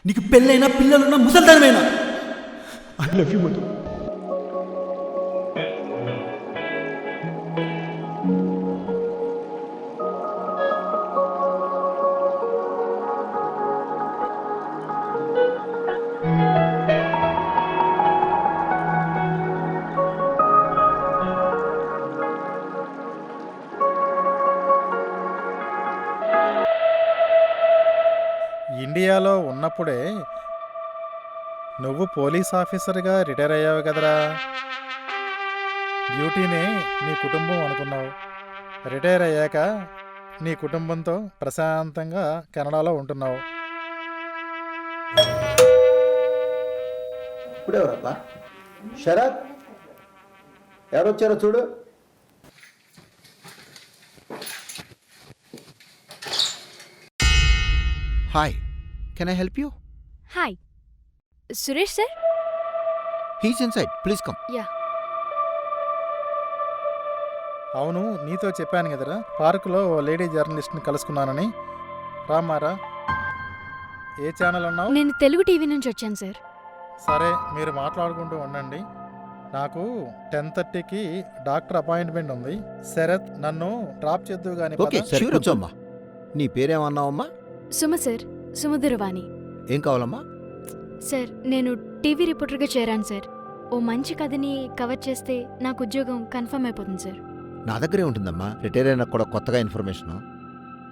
నీకు పెళ్ళైనా పిల్లలున్నా ముసల్దానమైనా I love you Madhu. ఇండియాలో ఉన్నప్పుడే నువ్వు పోలీస్ ఆఫీసర్గా రిటైర్ అయ్యావు కదరా. డ్యూటీనే నీ కుటుంబం అనుకున్నావు. రిటైర్ అయ్యాక నీ కుటుంబంతో ప్రశాంతంగా కెనడాలో ఉంటున్నావు. ఇప్పుడెవరబ్బా? శరత్, ఎవరొచ్చారో చూడు. Hi, can I help you? Hi Suresh sir. He's inside, please come. Yeah. అవును, నీతో చెప్పాను కదరా పార్కులో ఓ లేడీ జర్నలిస్ట్ని కలుసుకున్నానని. రామారా, ఏ ఛానల్ అన్నావు? నేను తెలుగు టీవీ నుంచి వచ్చాను సార్. సరే, మీరు మాట్లాడుకుంటూ ఉండండి. నాకు 10:30కి డాక్టర్ అపాయింట్మెంట్ ఉంది. శరత్ నన్ను డ్రాప్ చేద్దు గాని. ఓకే, సరే కూర్చోమ్మా. నీ పేరేమన్నావమ్మా? సుమ సార్, సుమధురవాణి. ఏం కావాలమ్మా? సార్, నేను టీవీ రిపోర్టర్గా చేరాను సార్. ఓ మంచి కథని కవర్ చేస్తే నాకు ఉద్యోగం కన్ఫర్మ్ అయిపోతుంది సార్. నా దగ్గరే ఉంటుందమ్మా, రిటైర్ అయినా కూడా కొత్తగా ఇన్ఫర్మేషన్.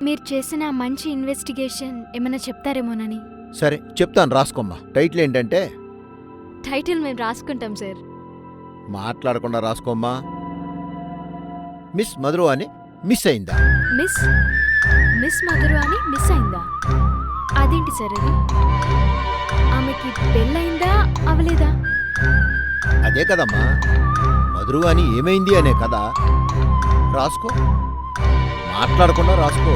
మీరు చేసిన మంచి ఇన్వెస్టిగేషన్ ఏమైనా చెప్తారేమోనని. సరే చెప్తాను, రాసుకోమ్మా. టైటిల్ ఏంటంటే? టైటిల్ మేము రాసుకుంటాం సార్. మాట్లాడకుండా రాసుకోమ్మా. మిస్ మధురు అని మిస్ అయిందా? మిస్ మధురు అని మిస్ అయిందా? అదేంటి సార్ అది? ఆమెకి పెళ్ళయిందా అవలేదా? అదే కదమ్మా, మధురు అని ఏమైంది అనే కదా. రాసుకో, మాట్లాడకుండా రాసుకో.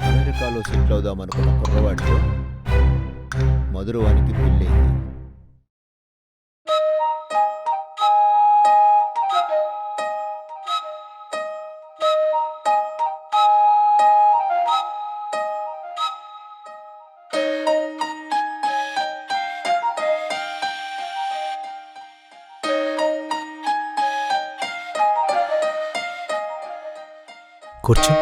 అమెరికాలో సెటిల్ అవుదామనుకున్న కుర్రవాడితో మధురు వానికి పెళ్ళయింది. కూర్చో.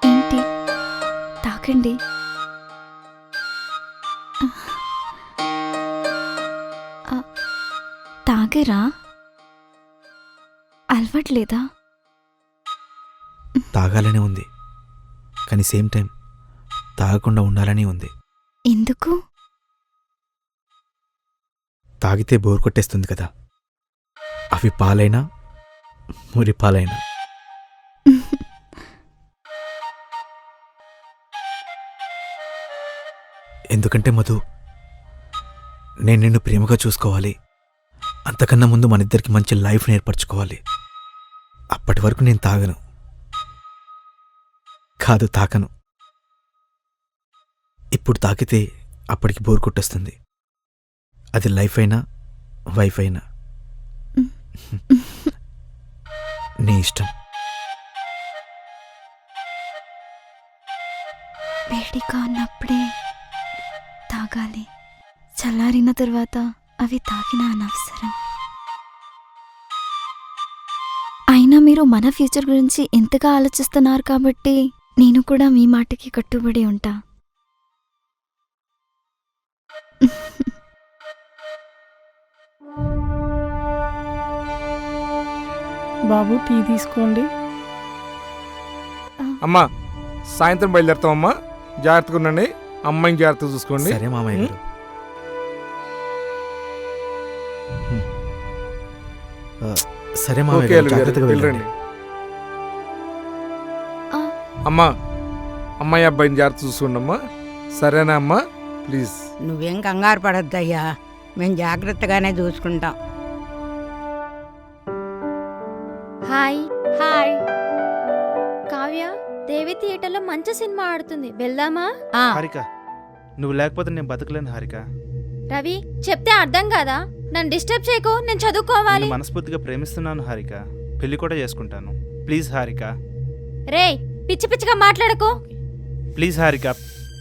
ఏంటి? తాకండి. తాగరా? అలవాట్లేదా? తాగాలనే ఉంది, కానీ సేమ్ టైం తాగకుండా ఉండాలని ఉంది. ఎందుకు? తాగితే బోర్ కొట్టేస్తుంది కదా. అవి పాలైనా మురి పాలైనా. ఎందుకంటే మధు, నేను నిన్ను ప్రేమగా చూసుకోవాలి. అంతకన్నా ముందు మన ఇద్దరికి మంచి లైఫ్ ఏర్పరచుకోవాలి. అప్పటి వరకు నేను తాగను, కాదు తాకను. ఇప్పుడు తాకితే అప్పటికి బోర్ కొట్టేస్తుంది. అది లైఫ్ అయినా వైఫ్ అయినా నీ ఇష్టం. వేడిగా ఉన్నప్పుడే తాగాలి, చల్లారిన తర్వాత అవి తాగిన అనవసరం. అయినా మీరు మన ఫ్యూచర్ గురించి ఎంతగా ఆలోచిస్తున్నారు కాబట్టి నేను కూడా మీ మాటకి కట్టుబడి ఉంటా. బాబు, టీ తీసుకోండి. అమ్మా, సాయంత్రం బయలుదేరుతామమ్మా. జాగ్రత్తగా ఉండండి, అమ్మాయిని జాగ్రత్తగా చూసుకోండి. సరే మామయ్య గారు. సరే మామయ్య ఓకే, గారు, జాగ్రత్తగా వెళ్ళండి. అమ్మా, అమ్మాయి అబ్బాయిని జాగ్రత్త చూసుకోండి అమ్మా. సరేనా అమ్మా? ప్లీజ్. నువ్వేం కంగారు పడద్దయ్యా, మేము జాగ్రత్తగానే చూసుకుంటాం. హాయ్ హాయ్ కావ్య, దేవి థియేటర్లో మంచి సినిమా ఆడుతుంది, వెళ్దామా? హారిక, నువ్వు లేకపోతే నేను బతకలేను హారిక. రవి, చెప్తే అర్థం కాదా? నన్ను డిస్టర్బ్ చేయకు, నేను చదువుకోవాలి. నేను మనస్ఫూర్తిగా ప్రేమిస్తున్నాను హారిక. పెళ్లి కూడా చేసుకుంటాను. ప్లీజ్ హారిక. రేయ్, పిచ్చి పిచ్చిగా మాట్లాడకు. ప్లీజ్ హారిక,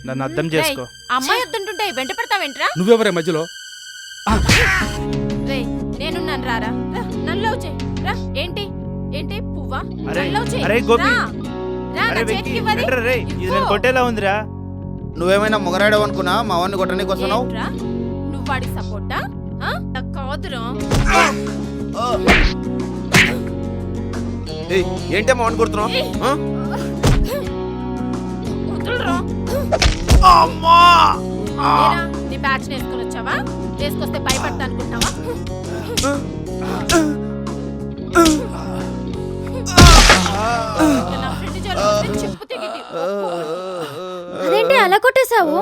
నన్ను అర్థం చేసుకో. అమ్మాయి వద్దంటుంటే వెంట పడతావేంట్రా? నువ్వెవరే మధ్యలో? రేయ్, నేనున్నాను, రారా రా, నన్ను లవ్ చేయి రా. ఏంటి ఏంటి పువ్వా? అరే, నన్ను లవ్ చేయి. అరే గోపి, రా, రా, అరే నా వెంకీ, చేతికి ఇవ్వది. ఏంట్రా రేయ్, ఇది నేను కొట్టేలా ఉందిరా. నువ్వేమైనా మొగరాడవు అనుకున్నా మా వాడిని కొట్టడానికి వస్తున్నావు? ఏంట్రా, నువ్వు వాడికి సపోర్టా? నాకు కాదురా. ఏంటే మా వాడిని కొడుతున్నావు? వదులురా. ఏరా, నీ బ్యాచ్ నేర్చుకుని వచ్చావా? వేసుకొస్తే భయపడతా అనుకుంటున్నావా? నా ఫ్రెండ్ జోలికి వస్తే చెప్పు తెగిద్ది. అదేంటి అలా కొట్టేశావు?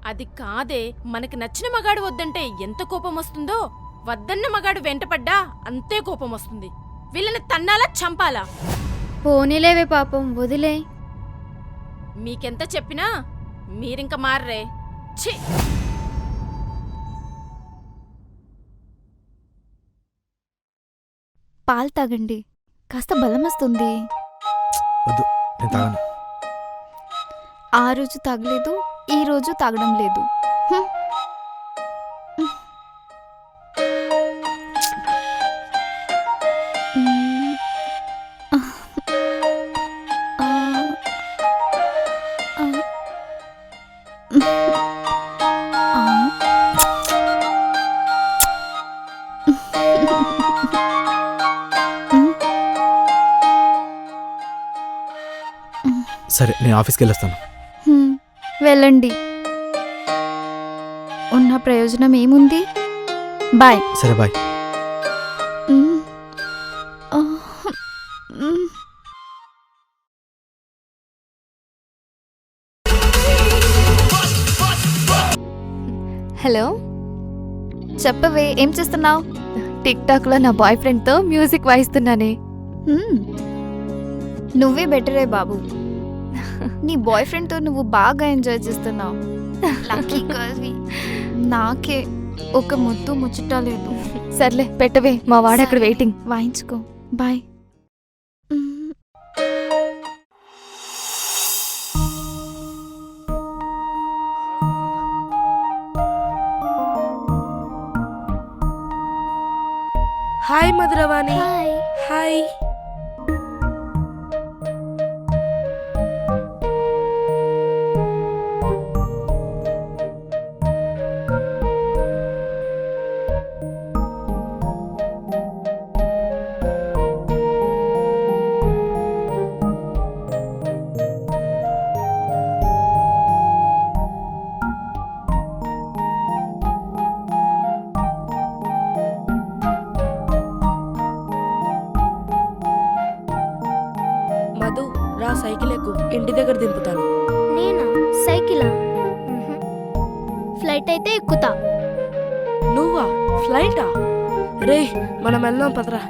అది కాదే, మనకి నచ్చిన మగాడు వద్దంటే ఎంత కోపం వస్తుందో, వద్దన్న మగాడు వెంటపడ్డా అంతే కోపం వస్తుంది. వీళ్ళని తన్నాలా చంపాలా? పోనీలేవే పాపం, వదిలే. మీకెంత చెప్పినా మీరింక మారరే. ఛీ! పాలు తాగండి, కాస్త బలం వస్తుంది. వద్దు, నేను తాగను. ఆ రోజు తాగలేదు, ఈ రోజు తాగడం లేదు. హ్మ్. సరే, నేను ఆఫీస్కి వెళ్ళొస్తాను. వెళ్ళండి, ఉన్న ప్రయోజనం ఏముంది? బాయ్. సరే, బాయ్. హలో, చెప్పవే, ఏం చేస్తున్నావు? టిక్ టాక్ లో నా బాయ్ ఫ్రెండ్ తో మ్యూజిక్ వాయిస్తున్నానే. నువ్వే బెటరే బాబు, నీ బాయ్ ఫ్రెండ్ తో నువ్వు బాగా ఎంజాయ్ చేస్తున్నావు. లక్కీ గర్ల్వి. నాకే ఒక ముద్దు ముచ్చట లేదు. సర్లే పెట్టవే, మా వాడు అక్కడ వెయిటింగ్. వాయించుకో. Bye. Hi Madhuravani. Hi. Madhu, రా, సైకిల్ ఎక్కు, ఇంటి దగ్గర దింపుతాను. నేనా? సైకిలా? ఫ్లైట్ అయితే ఎక్కుతా. నువ్వా? ఫ్లైటా? రే, మనం వెళ్దాం పదరా.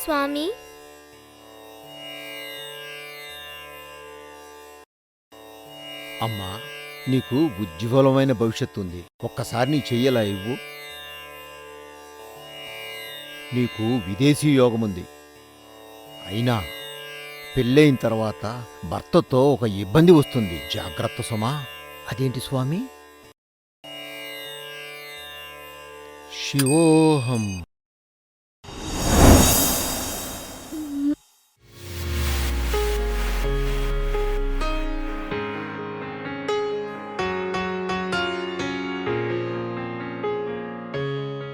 స్వామి, అమ్మా, నీకు ఉజ్వలమైన భవిష్యత్తు ఉంది. ఒక్కసారి నీ చెయ్యలా ఇవ్వు. నీకు విదేశీ యోగముంది. అయినా పెళ్ళైన తర్వాత భర్తతో ఒక ఇబ్బంది వస్తుంది. జాగ్రత్త సుమా. అదేంటి స్వామి? శివోహం.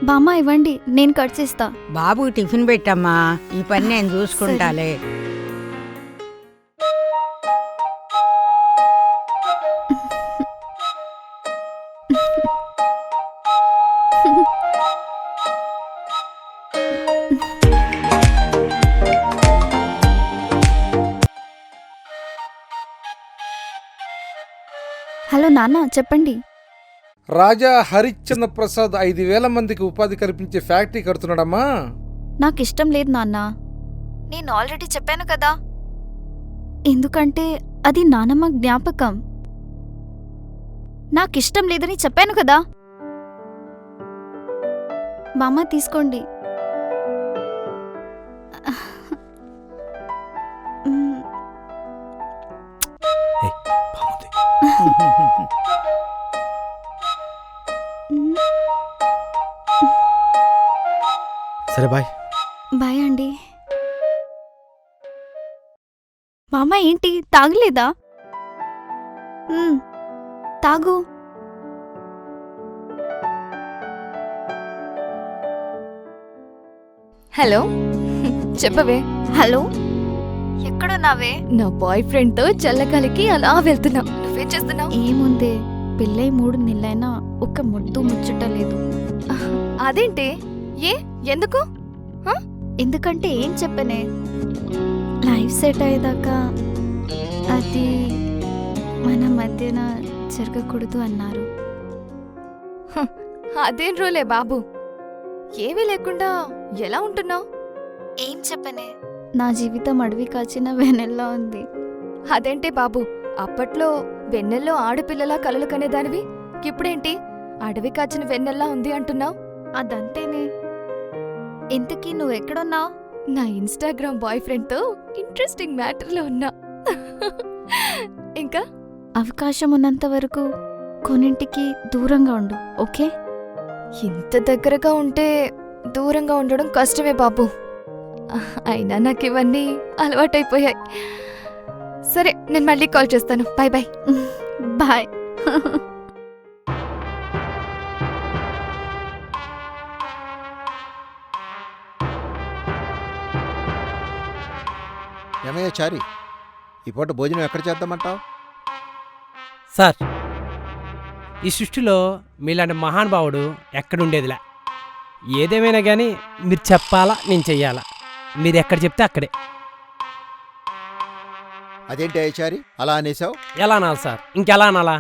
బామ్మ ఇవ్వండి, నేను కట్ చేస్తా. బాబు టిఫిన్ పెట్టమ్మా, ఈ పని నేను చూసుకుంటాలే. హలో నాన్న చెప్పండి. రాజా హరిశ్చంద్ర ప్రసాద్ 5,000 మందికి ఉపాధి కల్పించే ఫ్యాక్టరీ కడుతున్నాడమ్మా. నాకు ఇష్టం లేదు నాన్న. నేను ఆల్రెడీ చెప్పాను కదా. ఎందుకంటే అది నానమ్మ జ్ఞాపకం. నాకిష్టం లేదని చెప్పాను కదా. బామ్మ తీసుకోండి. సరే బాయ్. బాయ్ అండి. బామ్మ ఏంటి తాగలేదా? తాగు. హలో, చెప్పవే. హలో, ఎక్కడున్నావే? నా బాయ్ ఫ్రెండ్ తో చల్లగాలికి అలా వెళ్తున్నా. నువ్వేం చేస్తున్నావు? ఏముందే, పెళ్ళై 3 నెలలైనా ఒక్క ముద్దు ముచ్చట లేదు. అదేంటి? ఏ ఎందుకు? ఎందుకంటే ఏం చెప్పనే, లైఫ్ సెట్ అయ్యేదాకా అది మన మధ్యన జరగకూడదు అన్నారు. అదేం రోలే బాబు, ఏమీ లేకుండా ఎలా ఉంటున్నావు? ఏం చెప్పనే, నా జీవితం అడవి కాచిన వెనెల్లా ఉంది. అదేంటి బాబు, అప్పట్లో వెన్నెల్లో ఆడపిల్లలా కలలు కనేదానివి, ఇప్పుడేంటి అడవి కాచిన వెన్నెల్లా ఉంది అంటున్నావు? అదంతేనే. ఇంతకీ నువ్వెక్కడున్నావు? నా ఇన్స్టాగ్రామ్ బాయ్ ఫ్రెండ్ తో ఇంట్రెస్టింగ్ మ్యాటర్లో ఉన్నా. ఇంకా అవకాశం ఉన్నంత వరకు కొన్నింటికి దూరంగా ఉండు, ఓకే? ఇంత దగ్గరగా ఉంటే దూరంగా ఉండడం కష్టమే బాబు. అయినా నాకు ఇవన్నీ అలవాటైపోయాయి. సరే, నేను మళ్ళీ కాల్ చేస్తాను. Bye bye. బాయ్. ఏమయ్యా చారి, ఈ పూట భోజనం ఎక్కడ చేద్దామంటావు? సార్, ఈ సృష్టిలో మీలాంటి మహానుభావుడు ఎక్కడుండేదిలే. ఏదేమైనా కానీ మీరు చెప్పాలా, నేను చెయ్యాలా. మీరు ఎక్కడ చెప్తే అక్కడే. అదేంటి చారి అలా అనేసావు? ఎలా అనాలి సార్, ఇంకెలా అనాలా?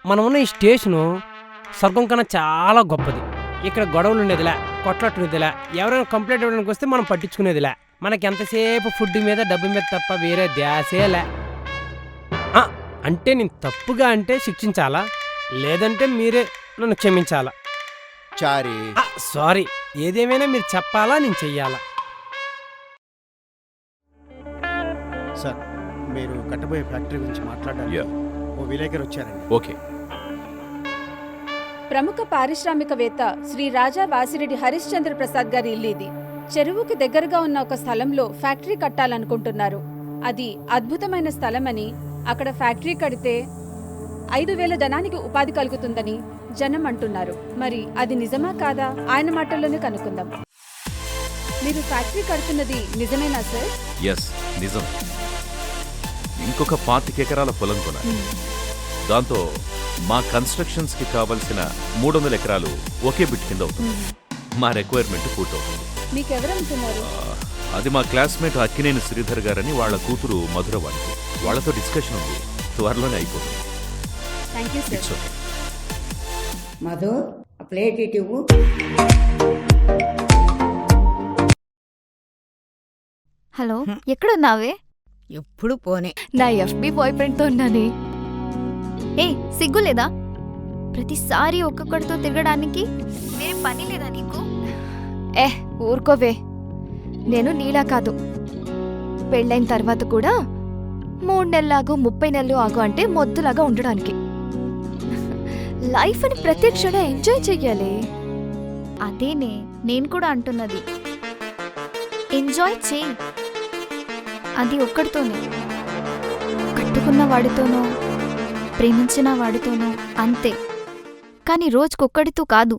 మనం ఉన్న ఈ స్టేషను స్వర్గం కన్నా చాలా గొప్పది. ఇక్కడ గొడవలు ఉండేదిలే, కొట్లాట్టునేదిలే, ఎవరైనా కంప్లైంట్ ఇవ్వడానికి వస్తే మనం పట్టించుకునేదిలే. మనకి ఎంతసేపు ఫుడ్ మీద డబ్బు మీద తప్ప వేరే ధ్యాసేలే. అంటే నేను తప్పుగా అంటే శిక్షించాలా, లేదంటే మీరే నన్ను క్షమించాలా? చారి సారీ, ఏదేమైనా మీరు చెప్పాలా, నేను చెయ్యాలా? సార్, మీరు కట్టబోయే ఫ్యాక్టరీ గురించి మాట్లాడాలి. ఓ విలేకరు వచ్చారండి. ఓకే. ప్రముఖ పారిశ్రామికవేత్త శ్రీ రాజా వాసిరెడ్డి హరిశ్చంద్ర ప్రసాద్ గారి ఇల్లు ఇది. చెరువుకి దగ్గరగా ఉన్న ఒక స్థలంలో ఫ్యాక్టరీ కట్టాలనుకుంటున్నారు. అది అద్భుతమైన స్థలమని, అక్కడ ఫ్యాక్టరీ కడితే 5,000 జనానికి ఉపాధి కలుగుతుందని జనం అంటున్నారు. మరి అది నిజమా కాదా? ఆయన మాటల్లోనే కనుక్కుందాం. మీరు ఫ్యాక్టరీ కడుతున్నది నిజమేనా సార్? ఎస్, నిజం. ఇంకొక 25 ఎకరాల పొలం కొనాలి. దాంతో మా కన్స్ట్రక్షన్స్ కి కావలసిన 300 ఎకరాలు ఒకే బిట్ కింద అవుతుంది. మా రిక్వైర్మెంట్ పూర్తవుతుంది. మీకెవరమ్ముతున్నారు? అది మా క్లాస్మేట్ అక్కినేని శ్రీధర్ గారని, వాళ్ళ కూతురు మధురవాణి. వాళ్ళతో డిస్కషన్ ఉంది, త్వరలోనే అయిపోతుంది. Thank you sir. It's okay. Madhu, plate ఇటు. హలో, ఎక్కడున్నావే? ఎప్పుడు పోనే. నా ఎఫ్బి బాయ్ ఫ్రెండ్ తో ఉన్నానే. ఏ సిగ్గులేదా? ప్రతిసారి ఒక్కొక్కడితో తిరగడానికి వేరే పని లేదా నీకు? ఊరుకోవే, నేను నీలా కాదు. పెళ్ళైన తర్వాత కూడా 3 నెలలాగు 30 నెలలు ఆగు అంటే మొద్దులాగా ఉండడానికి. లైఫ్ అని ప్రతి క్షణం ఎంజాయ్ చెయ్యాలి. అదేనే నేను కూడా అంటున్నది. ఎంజాయ్ చేయి. అది ఒక్కడితోనే, కట్టుకున్న వాడితోనో ప్రేమించిన వాడితోనో అంతే, కానీ రోజుకొక్కడితో కాదు.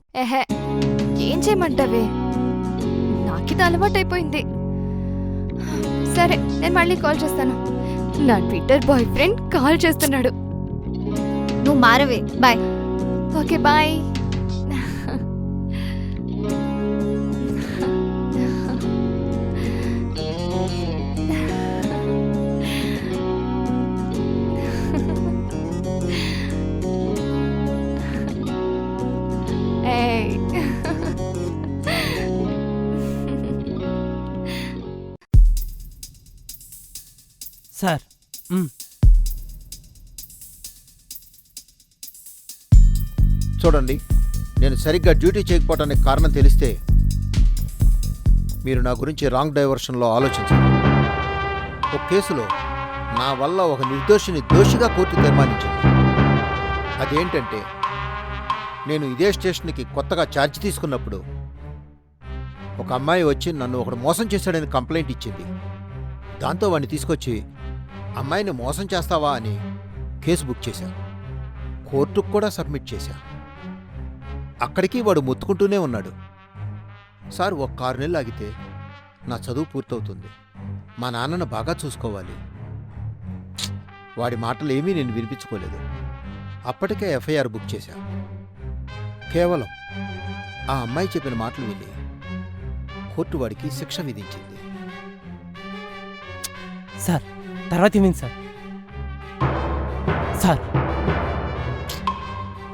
ఏం చేయమంటావే, నాకిది అలవాటైపోయింది. సరే, నేను మళ్ళీ కాల్ చేస్తాను. నా ట్విట్టర్ బాయ్ ఫ్రెండ్ కాల్ చేస్తున్నాడు. నువ్వు మారవే. బాయ్. Okay bye. సార్ చూడండి, నేను సరిగ్గా డ్యూటీ చేయకపోవటానికి కారణం తెలిస్తే మీరు నా గురించి రాంగ్ డైవర్షన్లో ఆలోచించండి. ఒక కేసులో నా వల్ల ఒక నిర్దోషిని దోషిగా కోర్టు తీర్మానించింది. అదేంటంటే, నేను ఇదే స్టేషన్కి కొత్తగా ఛార్జ్ తీసుకున్నప్పుడు ఒక అమ్మాయి వచ్చి నన్ను ఒకడు మోసం చేశాడని కంప్లైంట్ ఇచ్చింది. దాంతో వాడిని తీసుకొచ్చి అమ్మాయిని మోసం చేస్తావా అని కేసు బుక్ చేశా. కోర్టుకు కూడా సబ్మిట్ చేశా. అక్కడికి వాడు మొత్తుకుంటూనే ఉన్నాడు, సార్ ఒక 6 నెలలు ఆగితే నా చదువు పూర్తవుతుంది, మా నాన్నను బాగా చూసుకోవాలి. వాడి మాటలు ఏమీ నేను వినిపించుకోలేదు. అప్పటికే ఎఫ్ఐఆర్ బుక్ చేశా. కేవలం ఆ అమ్మాయి చెప్పిన మాటలు విని కోర్టు వాడికి శిక్ష విధించింది. సార్ తర్వాత ఏమైంది సార్? సార్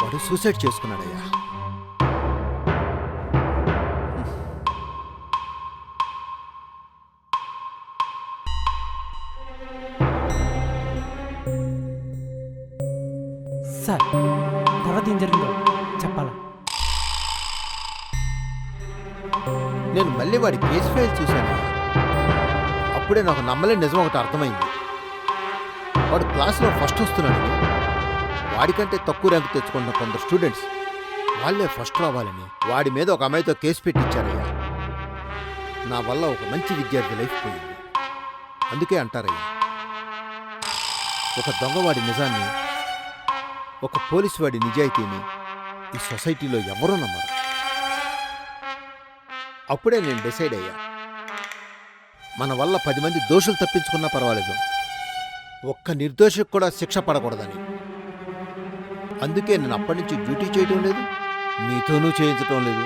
వాడు సూసైడ్ చేసుకున్నాడయ్యా. సార్ తర్వాత ఏం జరిగిందో చెప్పాలా? నేను మళ్ళీ వాడి కేసు ఫైల్ చూశాను. అప్పుడే నాకు నమ్మలేని నిజం ఒకటి అర్థమైంది. వాడు క్లాసులో ఫస్ట్ వస్తున్నాడని, వాడికంటే తక్కువ ర్యాంకు తెచ్చుకున్న కొందరు స్టూడెంట్స్ వాళ్ళే ఫస్ట్ రావాలని వాడి మీద ఒక అమ్మాయితో కేసు పెట్టించారయ్యా. నా వల్ల ఒక మంచి విద్యార్థి లైఫ్ పోయింది. అందుకే అంటారయ్యా, ఒక దొంగవాడి నిజాన్ని, ఒక పోలీసు వాడి నిజాయితీని ఈ సొసైటీలో ఎవరూ నమ్మరు. అప్పుడే నేను డిసైడ్ అయ్యా, మన వల్ల 10 మంది దోషులు తప్పించుకున్నా పర్వాలేదు, ఒక్క నిర్దోషికి కూడా శిక్ష పడకూడదని. అందుకే నేను అప్పటి నుంచి డ్యూటీ చేయటం లేదు, మీతోనూ చేయించటం లేదు.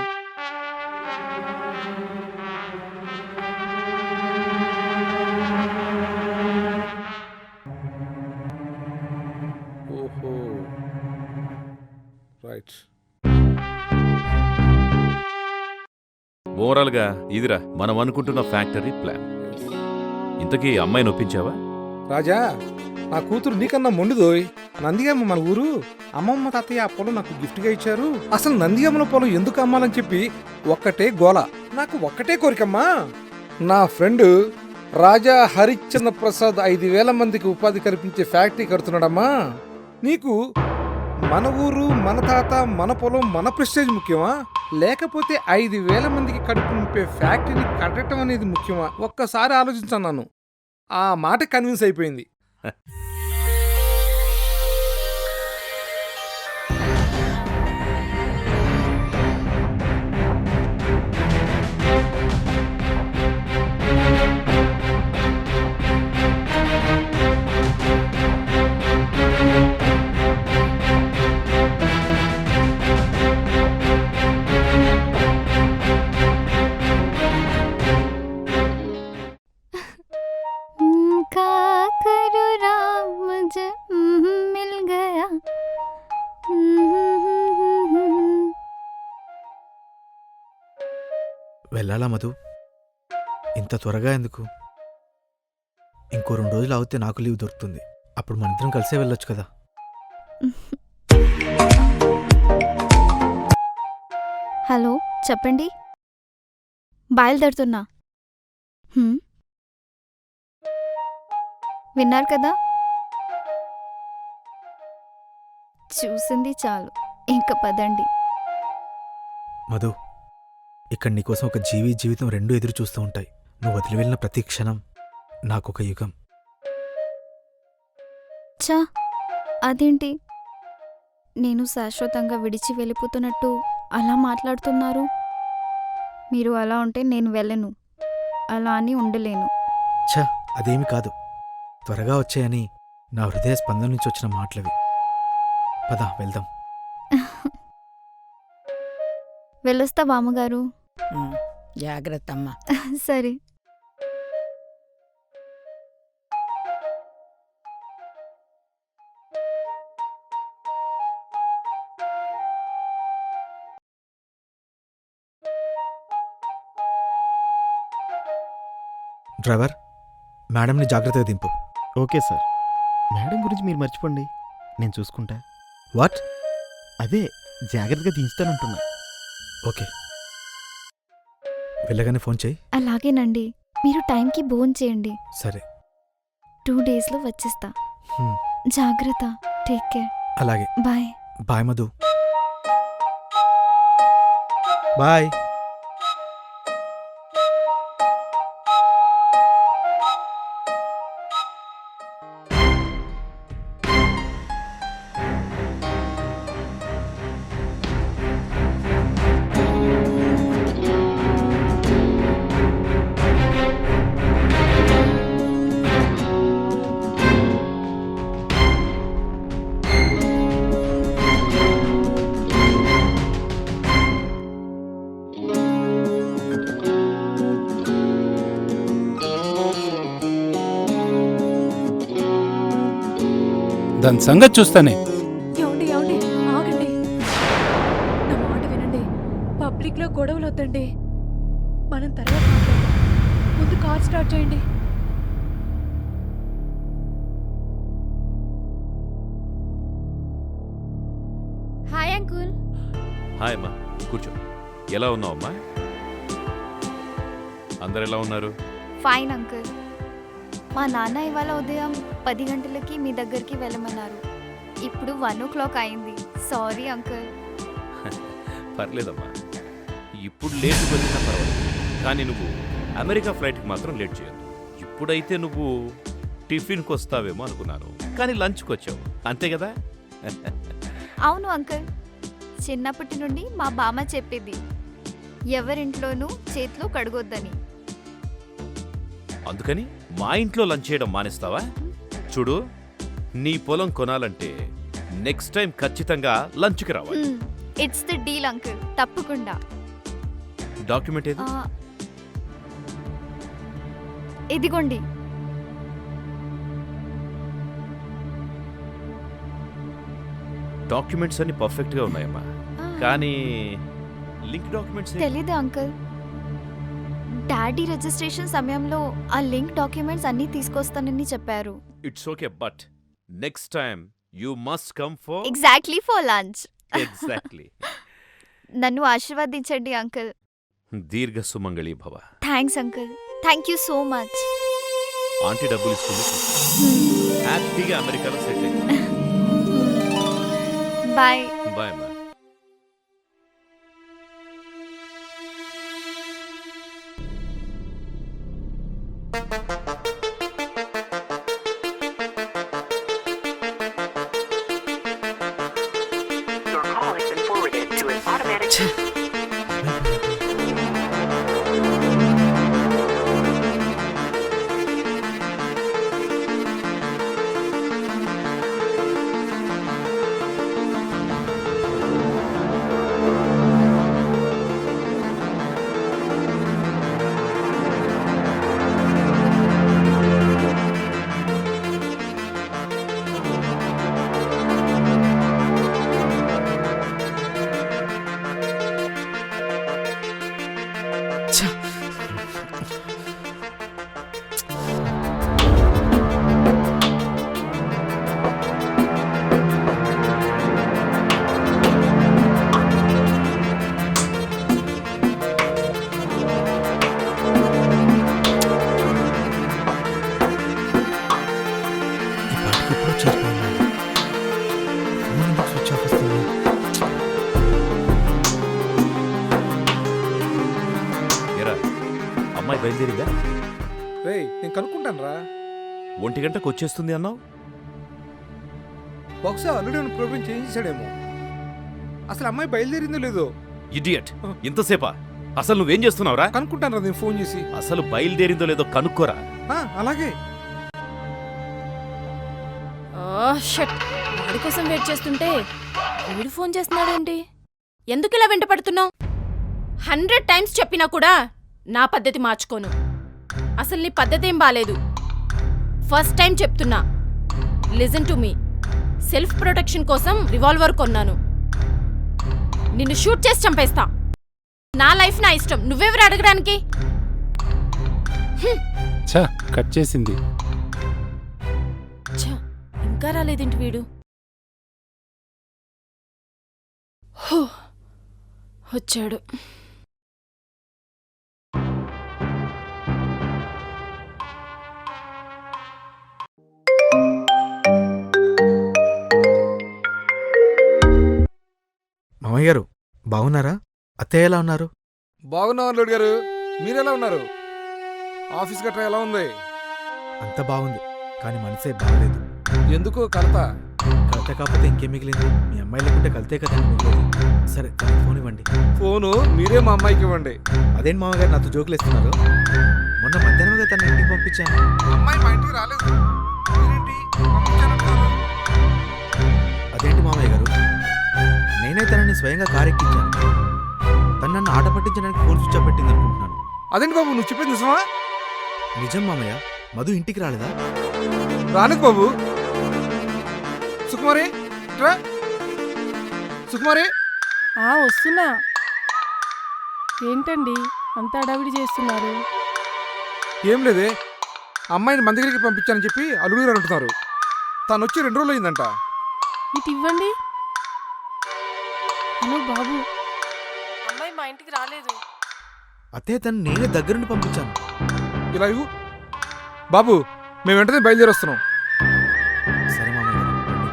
ఓహో, రైట్. ఓవరాల్గా ఇదిరా మనం అనుకుంటున్న ఫ్యాక్టరీ ప్లాన్. ఇంతకీ అమ్మాయిని ఒప్పించావా? రాజా, నా కూతురు నీకన్నా మొండిదోయ్. నందిగామ మన ఊరు. అమ్మమ్మ తాతయ్య ఆ పొలం నాకు గిఫ్ట్గా ఇచ్చారు. అసలు నందిగామల పొలం ఎందుకు అమ్మాలని చెప్పి ఒక్కటే గోల. నాకు ఒక్కటే కోరికమ్మా, నా ఫ్రెండ్ రాజా హరిశ్చంద్ర ప్రసాద్ 5,000 మందికి ఉపాధి కల్పించే ఫ్యాక్టరీ కడుతున్నాడమ్మా. నీకు మన ఊరు, మన తాత, మన పొలం, మన ప్రెస్టేజ్ ముఖ్యమా, లేకపోతే 5,000 మందికి కడుపు నింపే ఫ్యాక్టరీని కట్టడం అనేది ముఖ్యమా? ఒక్కసారి ఆలోచించన్నాను. ఆ మాట కన్విన్స్ అయిపోయింది. వెళ్ళాలా మధు? ఇంత త్వరగా ఎందుకు? ఇంకో 2 రోజులు అవుతే నాకు లీవ్ దొరుకుతుంది. అప్పుడు మన ఇద్దరం కలిసే వెళ్ళొచ్చు కదా. హలో, చెప్పండి. బయలుదేరుతున్నా. విన్నారు కదా, చూసింది చాలు, ఇంకా పదండి. మధు, ఇక్కడ నీకోసం ఒక జీవితం 2 ఎదురు చూస్తూ ఉంటాయి. నువ్వు వదిలి వెళ్ళిన ప్రతి క్షణం నాకొక యుగం. చా, అదేంటి నేను శాశ్వతంగా విడిచి వెళ్ళిపోతున్నట్టు అలా మాట్లాడుతున్నారు? మీరు అలా ఉంటే నేను వెళ్ళను, అలా అని ఉండలేను. ఛ, అదేమి కాదు. త్వరగా వచ్చాయని నా హృదయ స్పందన నుంచి వచ్చిన మాటలవి. పద వెళ్దాం. వెళ్ళొస్తా బామ్మగారు. జాగ్రత్త అమ్మా. సరే. డ్రైవర్, మేడంని జాగ్రత్తగా దింపు. Okay sir. మేడం గురించి మీరు మర్చిపోండి, నేను చూసుకుంటా. వాట్? అదే జాగ్రత్తగా దించుతానంటున్నా. ఓకే, వెళ్ళగానే ఫోన్ చేయి. అలాగేనండి. మీరు టైంకి భోన్ చేయండి. సరే. 2 డేస్లో వచ్చేస్తా. హ్మ్, జాగ్రత్త. Take care. అలాగే. బాయ్. బాయ్ మధు. బాయ్. దాని సంగతి చూస్తానే. ఏమండి ఏమండి ఆగండి, నా మాట వినండి. పబ్లిక్లో గొడవలు వద్దండి, మనం తర్వాత మాట్లాడదాం. ముందు కార్ స్టార్ట్ చేయండి. Hi uncle. హాయ్ అమ్మా, కూర్చో. ఎలా ఉన్నావు అమ్మా? అందరు ఎలా ఉన్నారు? Fine uncle. మా నాన్న ఇవాళ ఉదయం 10 గంటలకి మీ దగ్గరికి వెళ్ళమన్నారు. ఇప్పుడు 1 o'clock అయింది. Sorry uncle. పర్లేదమ్మా, ఇప్పుడు లేట్ వచ్చినా పర్వాలేదు, కానీ నువ్వు అమెరికా ఫ్లైట్కి మాత్రం లేట్ చేయొద్దు. ఇప్పుడైతే నువ్వు టిఫిన్కి వస్తావేమో అనుకున్నాను, కానీ లంచ్కి వచ్చావు, అంతే కదా? అవును అంకుల్. చిన్నప్పటి నుండి మా బామ్మ చెప్పేది, ఎవరింట్లోనూ చేతులు కడగొద్దని. అందుకని మా ఇంట్లో లంచ్ చేయడం మానేస్తావా? చూడు, నీ పొలం కొనాలంటే నెక్స్ట్ టైం ఖచ్చితంగా లంచ్కి రావాలి. ఇట్స్ ది డీల్ అంకుల్, తప్పకుండా. డాక్యుమెంట్ ఏది? ఇదిగోండి. డాక్యుమెంట్స్ అన్ని పర్ఫెక్ట్ గా ఉన్నాయమ్మా, కానీ లింక్ డాక్యుమెంట్స్ తెలీదు అంకుల్. డాడీ రిజిస్ట్రేషన్ సమయంలో ఆ లింక్ డాక్యుమెంట్స్ అన్నీ తీసుకొస్తానని చెప్పారు. It's okay, but next time you must come for exactly for lunch. Exactly. నన్ను ఆశీర్వదించండి అంకుల్. దీర్ఘ సుమంగళి భవ. Thanks uncle. Thank you so much. Aunty డబ్బులు ఇస్తుంది, హ్యాపీగా అమెరికాలో సెటిల్ అయింది. బాయ్. బాయ్ అమ్మా. అమ్మాయి బయలుదేరిందా? నేను కనుక్కుంటాను రా. 1 గంటకు వచ్చేస్తుంది అన్నావు. బహుశా అల్లుడు ప్రోగ్రామ్ చేంజ్ చేశాడేమో. అసలు అమ్మాయి బయలుదేరిందో లేదో. ఇడియట్, ఇంతసేపా? అసలు నువ్వేం చేస్తున్నావురా? కనుక్కుంటాను రా నేను ఫోన్ చేసి. అసలు బయలుదేరిందో లేదో కనుక్కోరా. అలాగే. వాడి కోసం వెయిట్ చేస్తుంటే వీడు ఫోన్ చేస్తున్నాడేంటి? ఎందుకు ఇలా వెంట పడుతున్నావు? 100 times చెప్పినా కూడా నా పద్ధతి మార్చుకోను. అసలు నీ పద్ధతి ఏం బాలేదు. ఫస్ట్ టైం చెప్తున్నా, listen to me. Self protection కోసం రివాల్వర్ కొన్నాను. నిన్ను షూట్ చేసి చంపేస్తా. నా లైఫ్ నా ఇష్టం, నువ్వెవరు అడగడానికి? కట్ చేసింది. ఇంకా రాలేదేంటి వీడు? హో, వచ్చాడు. మామయ్య గారు బాగున్నారా? అత్తయ్య ఎలా ఉన్నారు? బాగున్నాం అల్లుడు గారు, మీరెలా ఉన్నారు? ఆఫీస్ గట్రా ఎలా ఉంది? అంత బాగుంది, కానీ మనసే బాగలేదు. ఎందుకు కలత? కలతే కాకపోతే ఇంకేం మిగిలింది? మీ అమ్మాయి లేకుంటే కలితే కదా మిగిలేదు. సరే తనకి ఫోన్ ఇవ్వండి. ఫోను మీరే మా అమ్మాయికి ఇవ్వండి. అదేంటి మామయ్య గారు నాతో జోకులు ఇస్తున్నారు? మొన్న మధ్యాహ్నంగా తన ఇంటికి పంపించాను. అమ్మాయి మా ఇంటికి రాలేదు, మీరేంటి పంపించారంటున్నారు? అదేంటి మామయ్య గారు, నేనే తనని స్వయంగా కారెక్కించాను. తను నన్ను ఆట పట్టించడానికి ఫోన్ స్విచ్ ఆఫ్ పెట్టింది అనుకుంటున్నాను. అదేంటి బాబు, నువ్వు చెప్పేది నిజమా? నిజం మామయ్య. మధు ఇంటికి రాలేదా? రాలేదు బాబు. సుకుమారి రా. సుకుమారి, వస్తున్నా. ఏంటండి అంత అడావిడి చేస్తున్నారు? ఏం లేదే, అమ్మాయిని మన దగ్గరికి పంపించానని చెప్పి అల్లుడు గారు అంటున్నారు. తను వచ్చి 2 రోజులు అయిందంట. ఇటు ఇవ్వండి. హలో బాబు, అమ్మాయి మా ఇంటికి రాలేదు. అత్తయ్య తను నేనే దగ్గరుండి పంపించాను. ఇలా ఇవ్వు బాబు, మేము వెంటనే బయలుదేరి వస్తున్నాం. సరే మామయ్య గారు, రండి.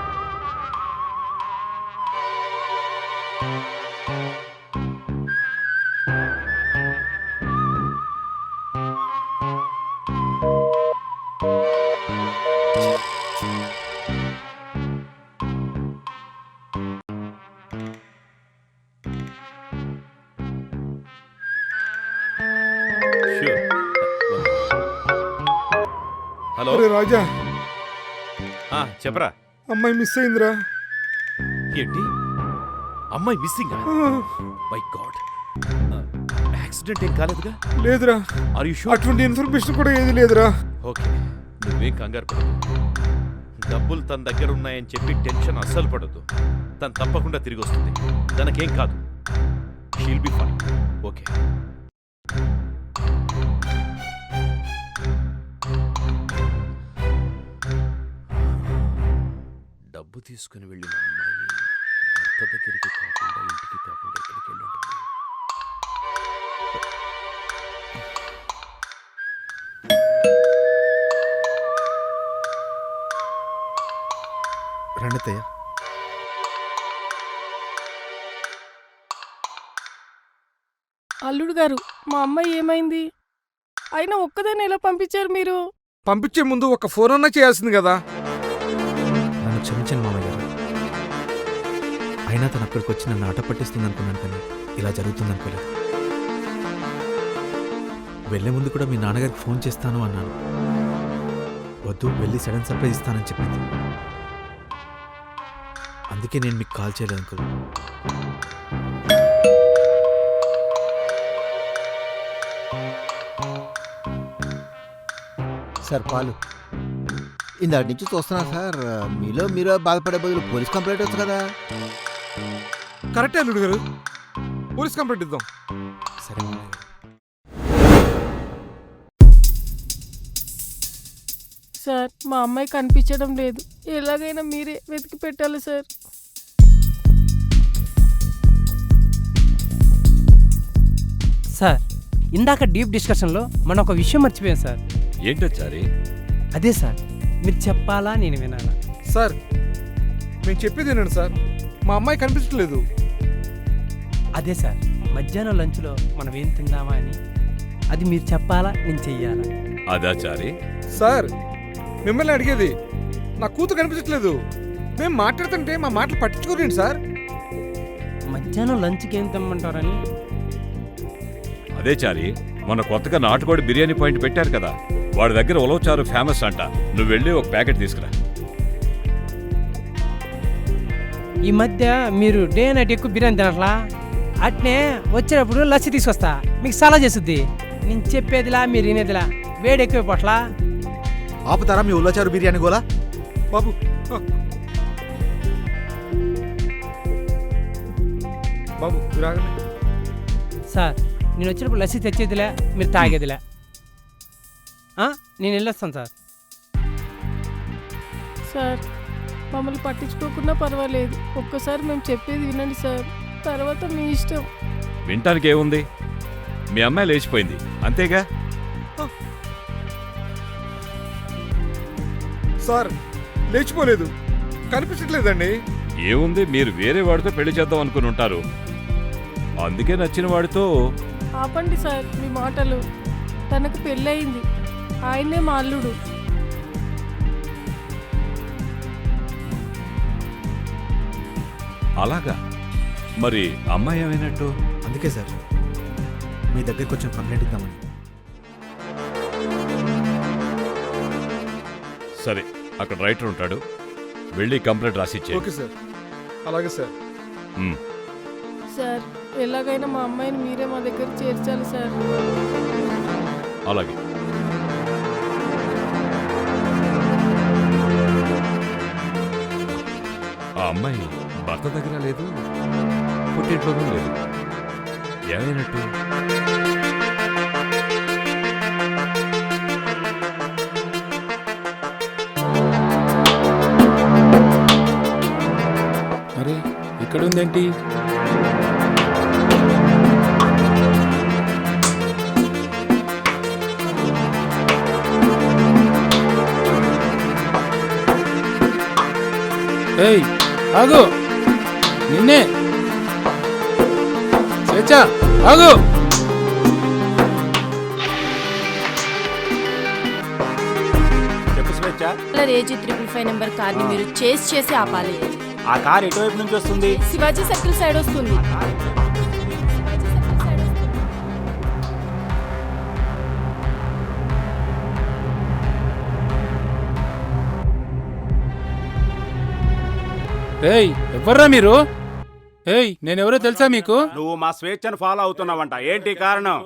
Sure. హలో. అరే రాజా, చెప్పరా. అమ్మాయి మిస్ అయిందిరా. ఏంటి, అమ్మాయి మిస్సింగ్? మై గాడ్, యాక్సిడెంట్ ఏం కాలేదుగా? లేదురా. Are you sure? అటువంటి ఇన్ఫర్మేషన్ కూడా ఏది లేదురా. ఓకే, నువ్వేం కంగారు పడదు. డబ్బులు తన దగ్గర ఉన్నాయని చెప్పి టెన్షన్ అస్సలు పడద్దు. తను తప్పకుండా తిరిగి వస్తుంది. తనకేం కాదు. She'll be fine. ఓకే. డబ్బు తీసుకుని వెళ్ళిన అమ్మాయి భర్త దగ్గరికి కాకుండా ఇంటికి కాకుండా ఎక్కడికి వెళ్ళి ఉంటుంది? రండి అత్తయ్య. అల్లుడు గారు, మా అమ్మాయి ఏమైంది? అయినా ఒక్కదాన్ని ఎలా పంపించారు మీరు? పంపించే ముందు ఒక ఫోన్ అన్నా చేయాల్సింది కదా. నన్ను క్షమించండి మామయ్య గారు. అయినా తను అక్కడికి వచ్చి నన్ను ఆట పట్టిస్తుంది అనుకున్నాను, కానీ ఇలా జరుగుతుంది అనుకోలేదు. వెళ్లే ముందు కూడా మీ నాన్నగారికి ఫోన్ చేస్తాను అన్నాను. వద్దు, వెళ్ళి సడన్ సర్ప్రైజ్ ఇస్తానని చెప్పింది. అందుకే నేను మీకు కాల్ చేయలేదు అంకుల్. సార్ పాలు ఇందాక నుంచి చూస్తున్నా సార్. మీలో బాధపడే బదులు పోలీస్ కంప్లైంట్ వచ్చు కదా. కరెక్టే అల్లుడు గారు, పోలీస్ కంప్లైంట్ ఇద్దాం. సరే మామయ్య గారు. సార్, మా అమ్మాయి కనిపించడం లేదు. ఎలాగైనా మీరే వెతికి పెట్టాలి సార్. సార్, ఇందాక డీప్ డిస్కషన్లో మనం ఒక విషయం మర్చిపోయాం సార్. ఏంటొచ్చారి? అదే సార్, మీరు చెప్పాలా నేను వినాలా? సార్, మేము చెప్పేది వినండి సార్. మా అమ్మాయి కనిపించట్లేదు. అదే సార్, మధ్యాహ్నం లంచ్లో మనం ఏం తిందామా అని. అది మీరు చెప్పాలా నేను చెయ్యాలా? అదాచారి. సార్, మిమ్మల్ని అడిగేది. నా కూతురు కనిపించట్లేదు. మేము మాట్లాడుతుంటే మా మాటలు పట్టించుకోరండి సార్. మధ్యాహ్నం లంచ్కి ఏం తిమ్మంటారని. అదే చారి, మన కొత్తగా నాటుకోడి బిర్యానీ పాయింట్ పెట్టారు కదా, వాడి దగ్గర ఉలవచారు ఫేమస్ అంట. నువ్వు వెళ్ళి ఒక ప్యాకెట్ తీసుకురా. ఈ మధ్య మీరు డే నైట్ ఎక్కువ బిర్యానీ తినట్లా? అట్నే వచ్చేటప్పుడు లస్సీ తీసుకొస్తా, మీకు సలహా చేస్తుంది. నేను చెప్పేదిలా మీరు వినేదిలా. వేడి ఎక్కువ పట్ల ఆపుతారా మీ ఉల్లచారు బిర్యానీ గోలా? బాబు, బాబు రాగండి. సార్, నేను వచ్చినప్పుడు లస్సీ తెచ్చేదిలే, మీరు తాగేదిలే. నేను వెళ్ళొస్తాను సార్. సార్, మమ్మల్ని పట్టించుకోకుండా పర్వాలేదు. ఒక్కసారి మేము చెప్పేది వినండి సార్, తర్వాత మీ ఇష్టం. వినటానికి ఏముంది? మీ అమ్మాయి లేచిపోయింది అంతేగా. సార్ లేచిపోలేదు, కనిపించట్లేదండి. ఏముంది, మీరు వేరే వాడితో పెళ్లి చేద్దాం అనుకుని ఉంటారు. అందుకే నచ్చిన వాడితో. ఆపండి సార్ మీ మాటలు. తనకు పెళ్ళయింది, ఆయనే మా అల్లుడు. అలాగా? మరి అమ్మాయి ఏమైనట్టు? అందుకే సార్ మీ దగ్గరికి కొంచెం కంప్లైంట్ ఇద్దామని. సరే, అక్కడ రైటర్ ఉంటాడు, వెళ్ళి కంప్లైంట్ రాసిచ్చే. ఓకే సార్, అలాగే సార్. సార్ ఎలాగైనా మా అమ్మాయిని మీరే మా దగ్గర చేర్చాలి సార్. అలాగే. ఆ అమ్మాయి భర్త దగ్గర లేదు, పుట్టింట్లోనూ లేదు. ఏమైనట్టు? అరే ఇక్కడుందేంటి? ఏయ్ ఆగు, నిన్నే. స్వేచ్ఛ ఆగు. చెప్పు స్వేచ్ఛ. ఏజీ 555 నెంబర్ కార్ని మీరు చేసి ఆపాలి. ఆ కార్ ఎటువైపు నుంచి వస్తుంది? శివాజీ సర్కిల్ సైడ్ వస్తుంది. ఏయ్ ఎవర్రా మీరు? ఏయ్ నేనెవరో తెలుసా మీకు? నువ్వు మా స్వేచ్ఛను ఫాలో అవుతున్నావంట. ఏంటి కారణం?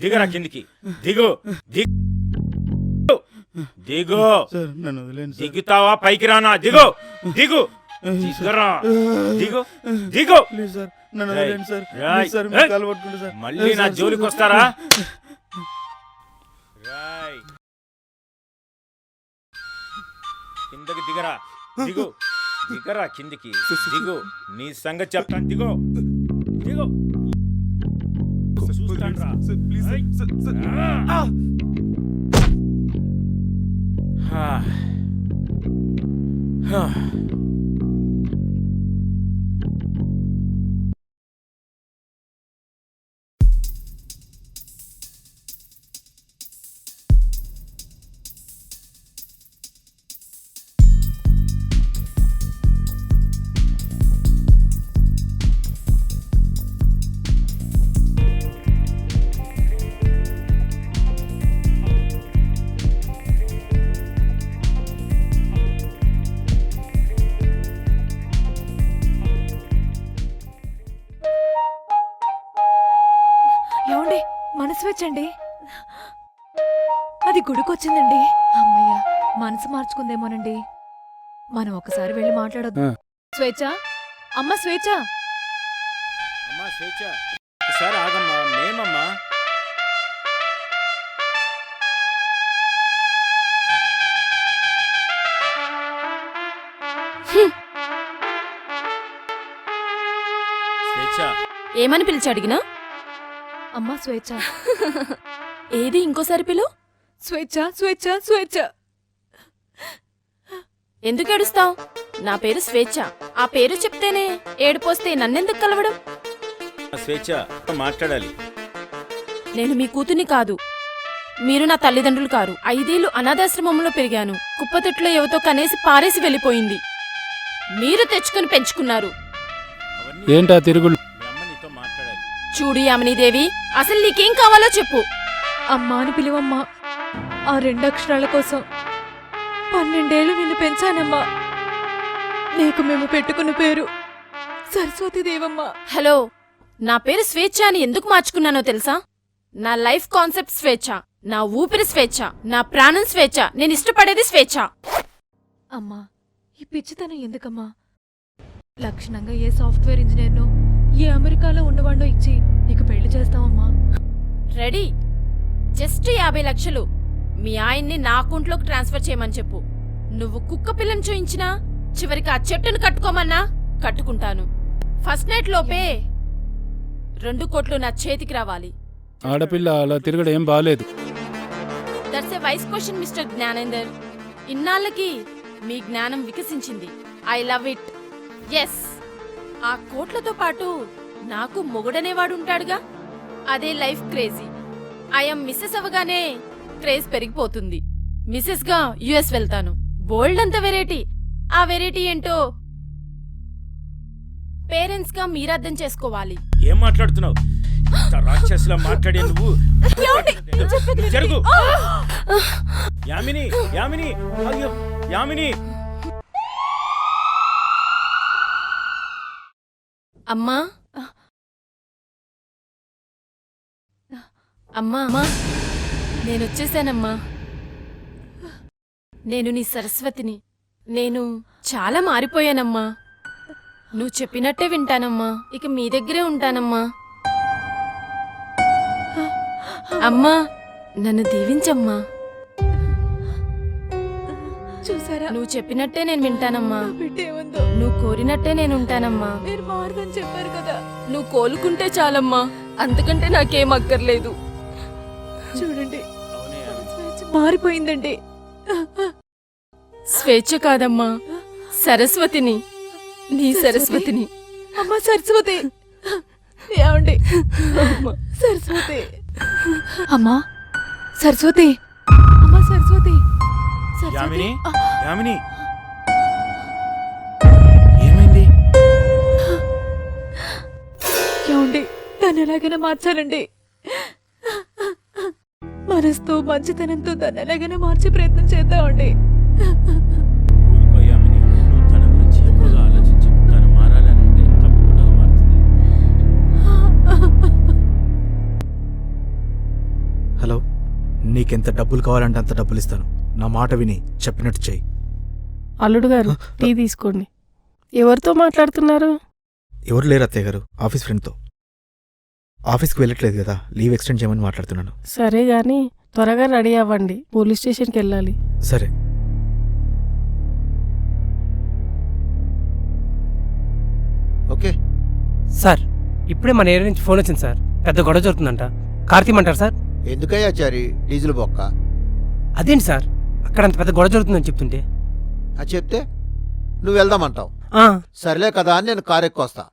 దిగరా కిందికి. దిగు దిగు. దిగుతావా? పైకి రానా? దిగు దిగు. దిగు. మళ్ళీ నా జోలికి వస్తారా? కిందకి దిగరా. దిగరా కిందికి. దిగు. నీ సంగతి చెప్తాను. దిగు. చూస్తాను. మనసు వచ్చండి. అది గుడికొచ్చిందండి. అమ్మయ్య, మనసు మార్చుకుందేమోనండి. మనం ఒకసారి వెళ్ళి మాట్లాడొద్దు. స్వేచ్ఛ, అమ్మ స్వేచ్ఛ. అమ్మా స్వేచ్ఛ, ఒకసారి ఆగమ్మా. మేమమ్మా. స్వేచ్ఛ, ఏమని పిలిచి అడిగినా? అమ్మా స్వేచ్ఛ. ఏది ఇంకోసారి పిలు. స్వేచ్ఛ స్వేచ్ఛ స్వేచ్ఛ. ఎందుకు ఏడుస్తావు? నా పేరు స్వేచ్ఛ. ఆ పేరు చెప్తేనే ఏడుపోస్తే నన్నెందుకు కలవడం? స్వేచ్ఛ, మాట్లాడాలి. నేను మీ కూతుర్ని కాదు. మీరు నా తల్లిదండ్రులు కారు. 5 ఏళ్ళు అనాథాశ్రమంలో పెరిగాను. కుప్పతొట్లో ఎవతో కనేసి పారేసి వెళ్ళిపోయింది. మీరు తెచ్చుకుని పెంచుకున్నారు. ఏంటా తిరుగులు? మీ అమ్మ నీతో మాట్లాడాలి. చూడు యామినీదేవి, అసలు నీకేం కావాలో చెప్పు. అమ్మా అని పిలువమ్మా. ఆ 2 అక్షరాల కోసం 12 ఏళ్ళు నిన్ను పెంచానమ్మా. నీకు మేము పెట్టుకున్న పేరు సరస్వతీదేవమ్మా. హలో, నా పేరు స్వేచ్ఛ అని ఎందుకు మార్చుకున్నానో తెలుసా? నా లైఫ్ కాన్సెప్ట్ స్వేచ్ఛ, నా ఊపిరి స్వేచ్ఛ, నా ప్రాణం స్వేచ్ఛ, నేను ఇష్టపడేది స్వేచ్ఛ. అమ్మా, ఈ పిచ్చితనం ఎందుకమ్మా? లక్షణంగా ఏ సాఫ్ట్వేర్ ఇంజనీర్నో, ఏ అమెరికాలో ఉన్నవాడో ఇచ్చి నీకు పెళ్లి చేస్తామమ్మా. రెడీ. జస్ట్ 50 లక్షలు మీ ఆయన్ని నా అకౌంట్లోకి ట్రాన్స్ఫర్ చేయమని చెప్పు. నువ్వు కుక్క పిల్లని చూయించినా, చివరికి ఆ చెట్టును కట్టుకోమన్నా కట్టుకుంటాను. ఫస్ట్ నైట్ లోపే 2 కోట్లు నా చేతికి రావాలి. ఆడపిల్ల అలా తిరగడం ఏం బాలేదు. That's a wise question mister Gnanender. ఇన్నాళ్ళకి మీ జ్ఞానం వికసించింది. I love it. ఎస్, ఆ కోట్లతో పాటు నాకు మొగుడనేవాడు ఉంటాడుగా, అదే లైఫ్ క్రేజీ. ఐఎమ్ మిస్సెస్ అవగానే క్రేజ్ పెరిగిపోతుంది. మిస్సెస్ గా యుఎస్ వెళ్తాను. బోల్డ్ అంత వెరైటీ. ఆ వెరైటీ ఏంటో పేరెంట్స్ గా మీరర్థం చేసుకోవాలి. ఏం మాట్లాడుతున్నావు? రాక్షసులా మాట్లాడే నువ్వు జరుగు. యామిని, యామిని, అయ్యో యామిని. అమ్మా, అమ్మా, అమ్మా, నేనొచ్చేసానమ్మా. నేను నీ సరస్వతిని. నేను చాలా మారిపోయానమ్మా. నువ్వు చెప్పినట్టే వింటానమ్మా. ఇక మీ దగ్గరే ఉంటానమ్మా. అమ్మా, నన్ను దీవించమ్మా. చూసారా, నువ్వు చెప్పినట్టే నేను వింటానమ్మా. నువ్వు కోరినట్టే నేను ఉంటానమ్మా. మీరు మారదని చెప్పారు కదా. నువ్వు కోలుకుంటే చాలమ్మా, అంతకంటే నాకేం అక్కర్లేదు. చూడండి, మారిపోయిందండి. స్వేచ్ఛ కాదమ్మా, సరస్వతిని. నీ సరస్వతిని. అమ్మా సరస్వతి. ఏమండి? సరస్వతి. అమ్మా సరస్వతి. అమ్మా సరస్వతి. యామిని, యామిని, ఏమైంది? ఏమండి, దాన్ని ఎలాగైనా మార్చాలండి. మనసుతో మంచితనంతో దాన్ని ఎలాగైనా మార్చే ప్రయత్నం చేద్దామండి. ఊరుకో యామిని, నువ్వు తన గురించి ఎక్కువగా ఆలోచించి తను మారాలంటే తప్పకుండా మారుతుంది. హలో, నీకెంత డబ్బులు కావాలంటే అంత డబ్బులు ఇస్తాను. నా మాట విని చెప్పినట్టు చెయ్యి. అల్లుడు గారు, టీ తీసుకోండి. ఎవరితో మాట్లాడుతున్నారు? ఎవరు లేరు అత్తయ్య గారు, ఆఫీస్ ఫ్రెండ్తో. ఆఫీస్కి వెళ్ళట్లేదు కదా, లీవ్ ఎక్స్టెండ్ చేయమని మాట్లాడుతున్నాను. సరే గాని త్వరగా రెడీ అవ్వండి, పోలీస్ స్టేషన్కి వెళ్ళాలి. సరే. ఓకే సార్, ఇప్పుడే మన ఏరియా నుంచి ఫోన్ వచ్చింది సార్. పెద్ద గొడవ జరుగుతుందంట. కార్తీమంటారు సార్. ఎందుకయ్యా చారి డీజిల్ బొక్క? అదేంటి సార్, అక్కడ అంత పెద్ద గొడవ జరుగుతుందని చెప్తుంటే. అది చెప్తే నువ్వు వెళ్దామంటావు. సర్లే కదా అని నేను కారు ఎక్కువస్తా.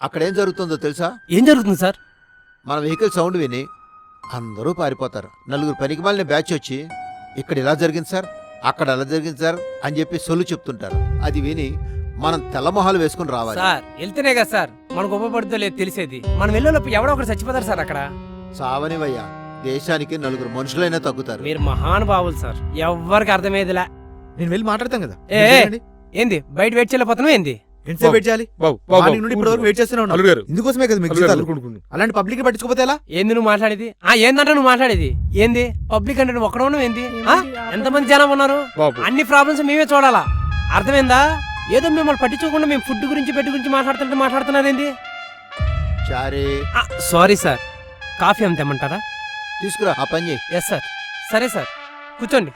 అక్కడేం జరుగుతుందో తెలుసా? ఏం జరుగుతుంది సార్? మన వెహికల్ సౌండ్ విని అందరూ పారిపోతారు. 4 పనికిమాలిన బ్యాచ్ వచ్చి ఇక్కడ ఇలా జరిగింది సార్, అక్కడ అలా జరిగింది సార్ అని చెప్పి సొల్లు చెప్తుంటారు. అది విని మనం తెల్లమొహాలు వేసుకుని రావాలి. సార్ వెళ్తేనే కదా సార్ మనకు ఉపపడుతుందో లేదు తెలిసేది. మనం వెళ్ళేటప్పుడు ఎవడో ఒకరు చచ్చిపోతారు సార్ అక్కడ. సావనివయ్యా, దేశానికి 4 మనుషులైనా తగ్గుతారు. మీరు మహానుభావులు సార్, ఎవ్వరికి అర్థమయ్యేదిలా. నేను వెళ్ళి మాట్లాడతాను కదా. ఏంది బయట వెయిట్ చేయలేకపోతున్నావు ఏంది? ఎంతసేపు వెయిట్ చేయాలి? మార్నింగ్ నుండి ఇప్పటి వరకు వెయిట్ చేస్తూనే ఉన్నాం. అల్లుడు గారు, ఇందుకోసమే కదా మీకు అల్లుడు గారు, జీతాలు. ఊరుకోండి. అలాంటి పబ్లిక్ పట్టించుకోపోతే ఎలా? ఏంది నువ్వు మాట్లాడేది? ఏందంటే నువ్వు మాట్లాడేది ఏంది? పబ్లిక్ అంటే నువ్వు ఒక్కడ ఉన్నావు ఏంది? ఎంతమంది జనం ఉన్నారు? బాబు. అన్ని ప్రాబ్లమ్స్ మేమే చూడాలా? అర్థమైందా? ఏదో మిమ్మల్ని పట్టించుకోకుండా మేము ఫుడ్ గురించి బెడ్ గురించి మాట్లాడుతున్నారేంది? చారీ, సారీ సార్, కాఫీ అంత తెమ్మంటారా? తీసుకురా, ఆ పని చేయి. Yes sir. సరే సార్, కూర్చోండి.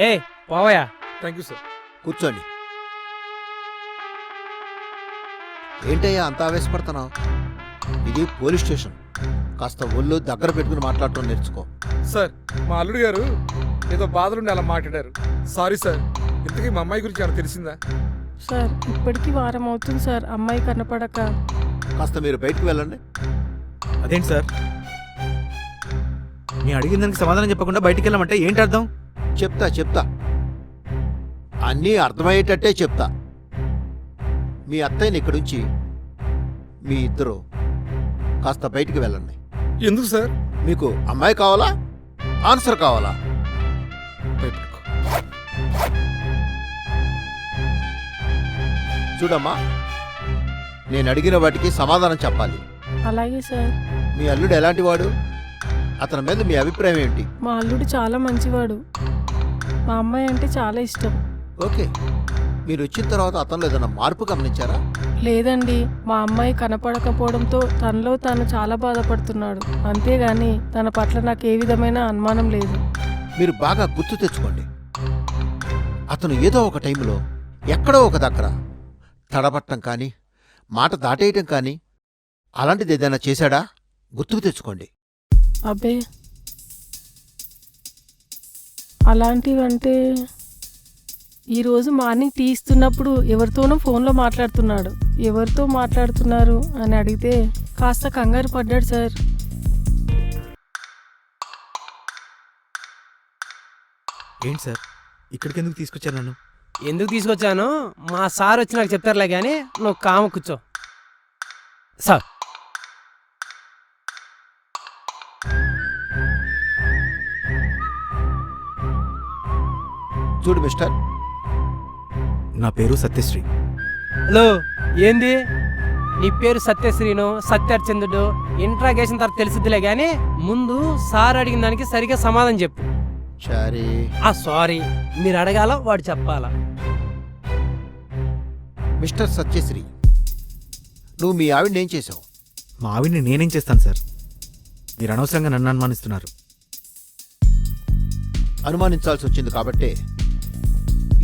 ఏ పోవయా. Thank you sir. కూర్చోండి. ఏంటయ్యా అంత ఆవేశపడుతున్నావు? ఇది పోలీస్ స్టేషన్. కాస్త ఒళ్ళు దగ్గర పెట్టుకుని మాట్లాడటం నేర్చుకో. సార్, మా అల్లుడు గారు ఏదో బాధలుండి అలా మాట్లాడారు. Sorry sir. ఇంతకీ మా అమ్మాయి గురించి ఏమైనా తెలిసిందా? సార్ ఇప్పటికీ వారం అవుతుంది సార్ అమ్మాయి కనపడక. కాస్త మీరు బయటకు వెళ్ళండి. అదేంటి సార్, మీ అడిగిన దానికి సమాధానం చెప్పకుండా బయటికి వెళ్ళమంటే ఏంటి అర్థం? చెప్తా అన్నీ అర్థమయ్యేటట్టే చెప్తా. మీ అత్తయ్యని ఇక్కడుంచి మీ ఇద్దరు కాస్త బయటికి వెళ్ళండి. ఎందుకు సార్? మీకు అమ్మాయి కావాలా, ఆన్సర్ కావాలా? భయపడుకో. చూడమ్మా, నేను అడిగిన వాటికి సమాధానం చెప్పాలి. అలాగే సార్. మీ అల్లుడు ఎలాంటి వాడు? అతని మీద మీ అభిప్రాయం ఏంటి? మా అల్లుడు చాలా మంచివాడు. మా అమ్మాయి అంటే చాలా ఇష్టం. ఓకే, మీరు వచ్చిన తర్వాత అతనిలో ఏదైనా మార్పు గమనించారా? లేదండి, మా అమ్మాయి కనపడకపోవడంతో తనలో తాను చాలా బాధపడుతున్నాడు. అంతేగాని తన పట్ల నాకు ఏ విధమైన అనుమానం లేదు. మీరు బాగా గుర్తు తెచ్చుకోండి. అతను ఏదో ఒక టైంలో ఎక్కడో ఒక దగ్గర తడబట్టం కానీ, మాట దాటేయటం కానీ అలాంటిది ఏదైనా చేశాడా? గుర్తుకు తెచ్చుకోండి. అబ్బే, అలాంటివంటే ఈరోజు మార్నింగ్ తీస్తున్నప్పుడు ఎవరితోనో ఫోన్లో మాట్లాడుతున్నాడు. ఎవరితో మాట్లాడుతున్నారు అని అడిగితే కాస్త కంగారు పడ్డాడు సార్. ఏంటి సార్, ఇక్కడికి ఎందుకు తీసుకొచ్చారు నన్ను? ఎందుకు తీసుకొచ్చాను మా సార్ వచ్చి నాకు చెప్తారులే కానీ నువ్వు కామ కూర్చో. సార్, చూడు మిస్టర్, నా పేరు సత్యశ్రీ. హలో, ఏంది నీ పేరు సత్యశ్రీను సత్యర్చంద్రుడు ఇంట్రాగేషన్ తర్వాత తెలిసిద్దిలే కానీ ముందు సార్ అడిగిన దానికి సరిగ్గా సమాధానం చెప్పు. సరే. సారీ మీరు అడగాల, వాడు చెప్పాలా? మిస్టర్ సత్యశ్రీ, నువ్వు మీ ఆవిడని ఏం చేసావు? మా ఆవిడ్ని నేనేం చేస్తాను సార్? మీరు అనవసరంగా నన్ను అనుమానిస్తున్నారు. అనుమానించాల్సి వచ్చింది కాబట్టే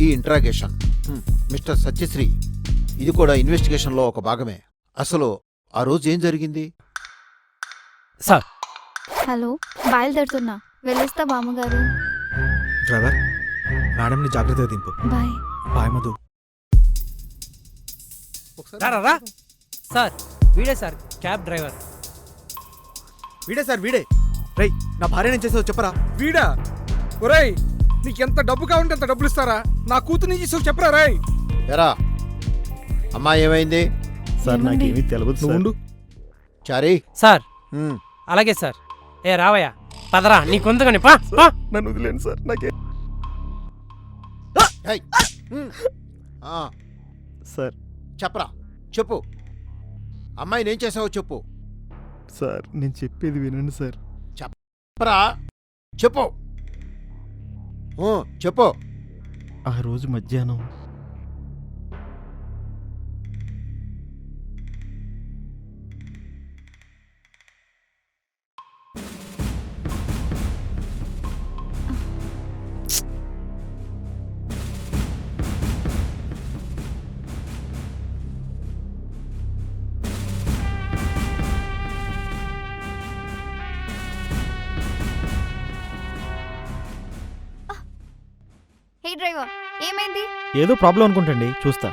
ఈ ఇంట్రాగేషన్. మిస్టర్ సత్యశ్రీ, ఇది కూడా ఇన్వెస్టిగేషన్లో ఒక భాగమే. అసలు ఆ రోజు ఏం జరిగింది? సార్, హలో, బయలుదేరుతున్నా, వెళ్ళొస్తా బామ్మగారు. డ్రైవర్, మేడంని జాగ్రత్తగా దింపు. బాయ్. బాయ్ మధు. రా సార్, వీడే సార్ క్యాబ్ డ్రైవర్. వీడే సార్, వీడే. రై, నా భార్య నేను చేసావు చెప్పరా? వీడా? ఒరేయ్, నీకెంత డబ్బు కావాలంటే అంత డబ్బులు ఇస్తారా? నా కూతురు చేసావు చెప్పరా? రాయ్ ఎరా, అమ్మాయి ఏమైంది? సార్ నాకేమీ తెలియదు. ఉండు. చారీ. సార్, అలాగే సార్. ఏ రావయ్యా, పదరా, నీకుంది పా. నన్ను వదిలేండి సార్. నాకే సార్, చెప్పరా, చెప్పు. అమ్మాయిని ఏం చేసావో చెప్పు. సార్ నేను చెప్పేది వినండి సార్. చెప్పరా, చెప్పు. చెప్పు. ఆ రోజు మధ్యాహ్నం హే డ్రైవర్, ఏమైంది? ఏదో ప్రాబ్లం అనుకుంటండి, చూస్తా.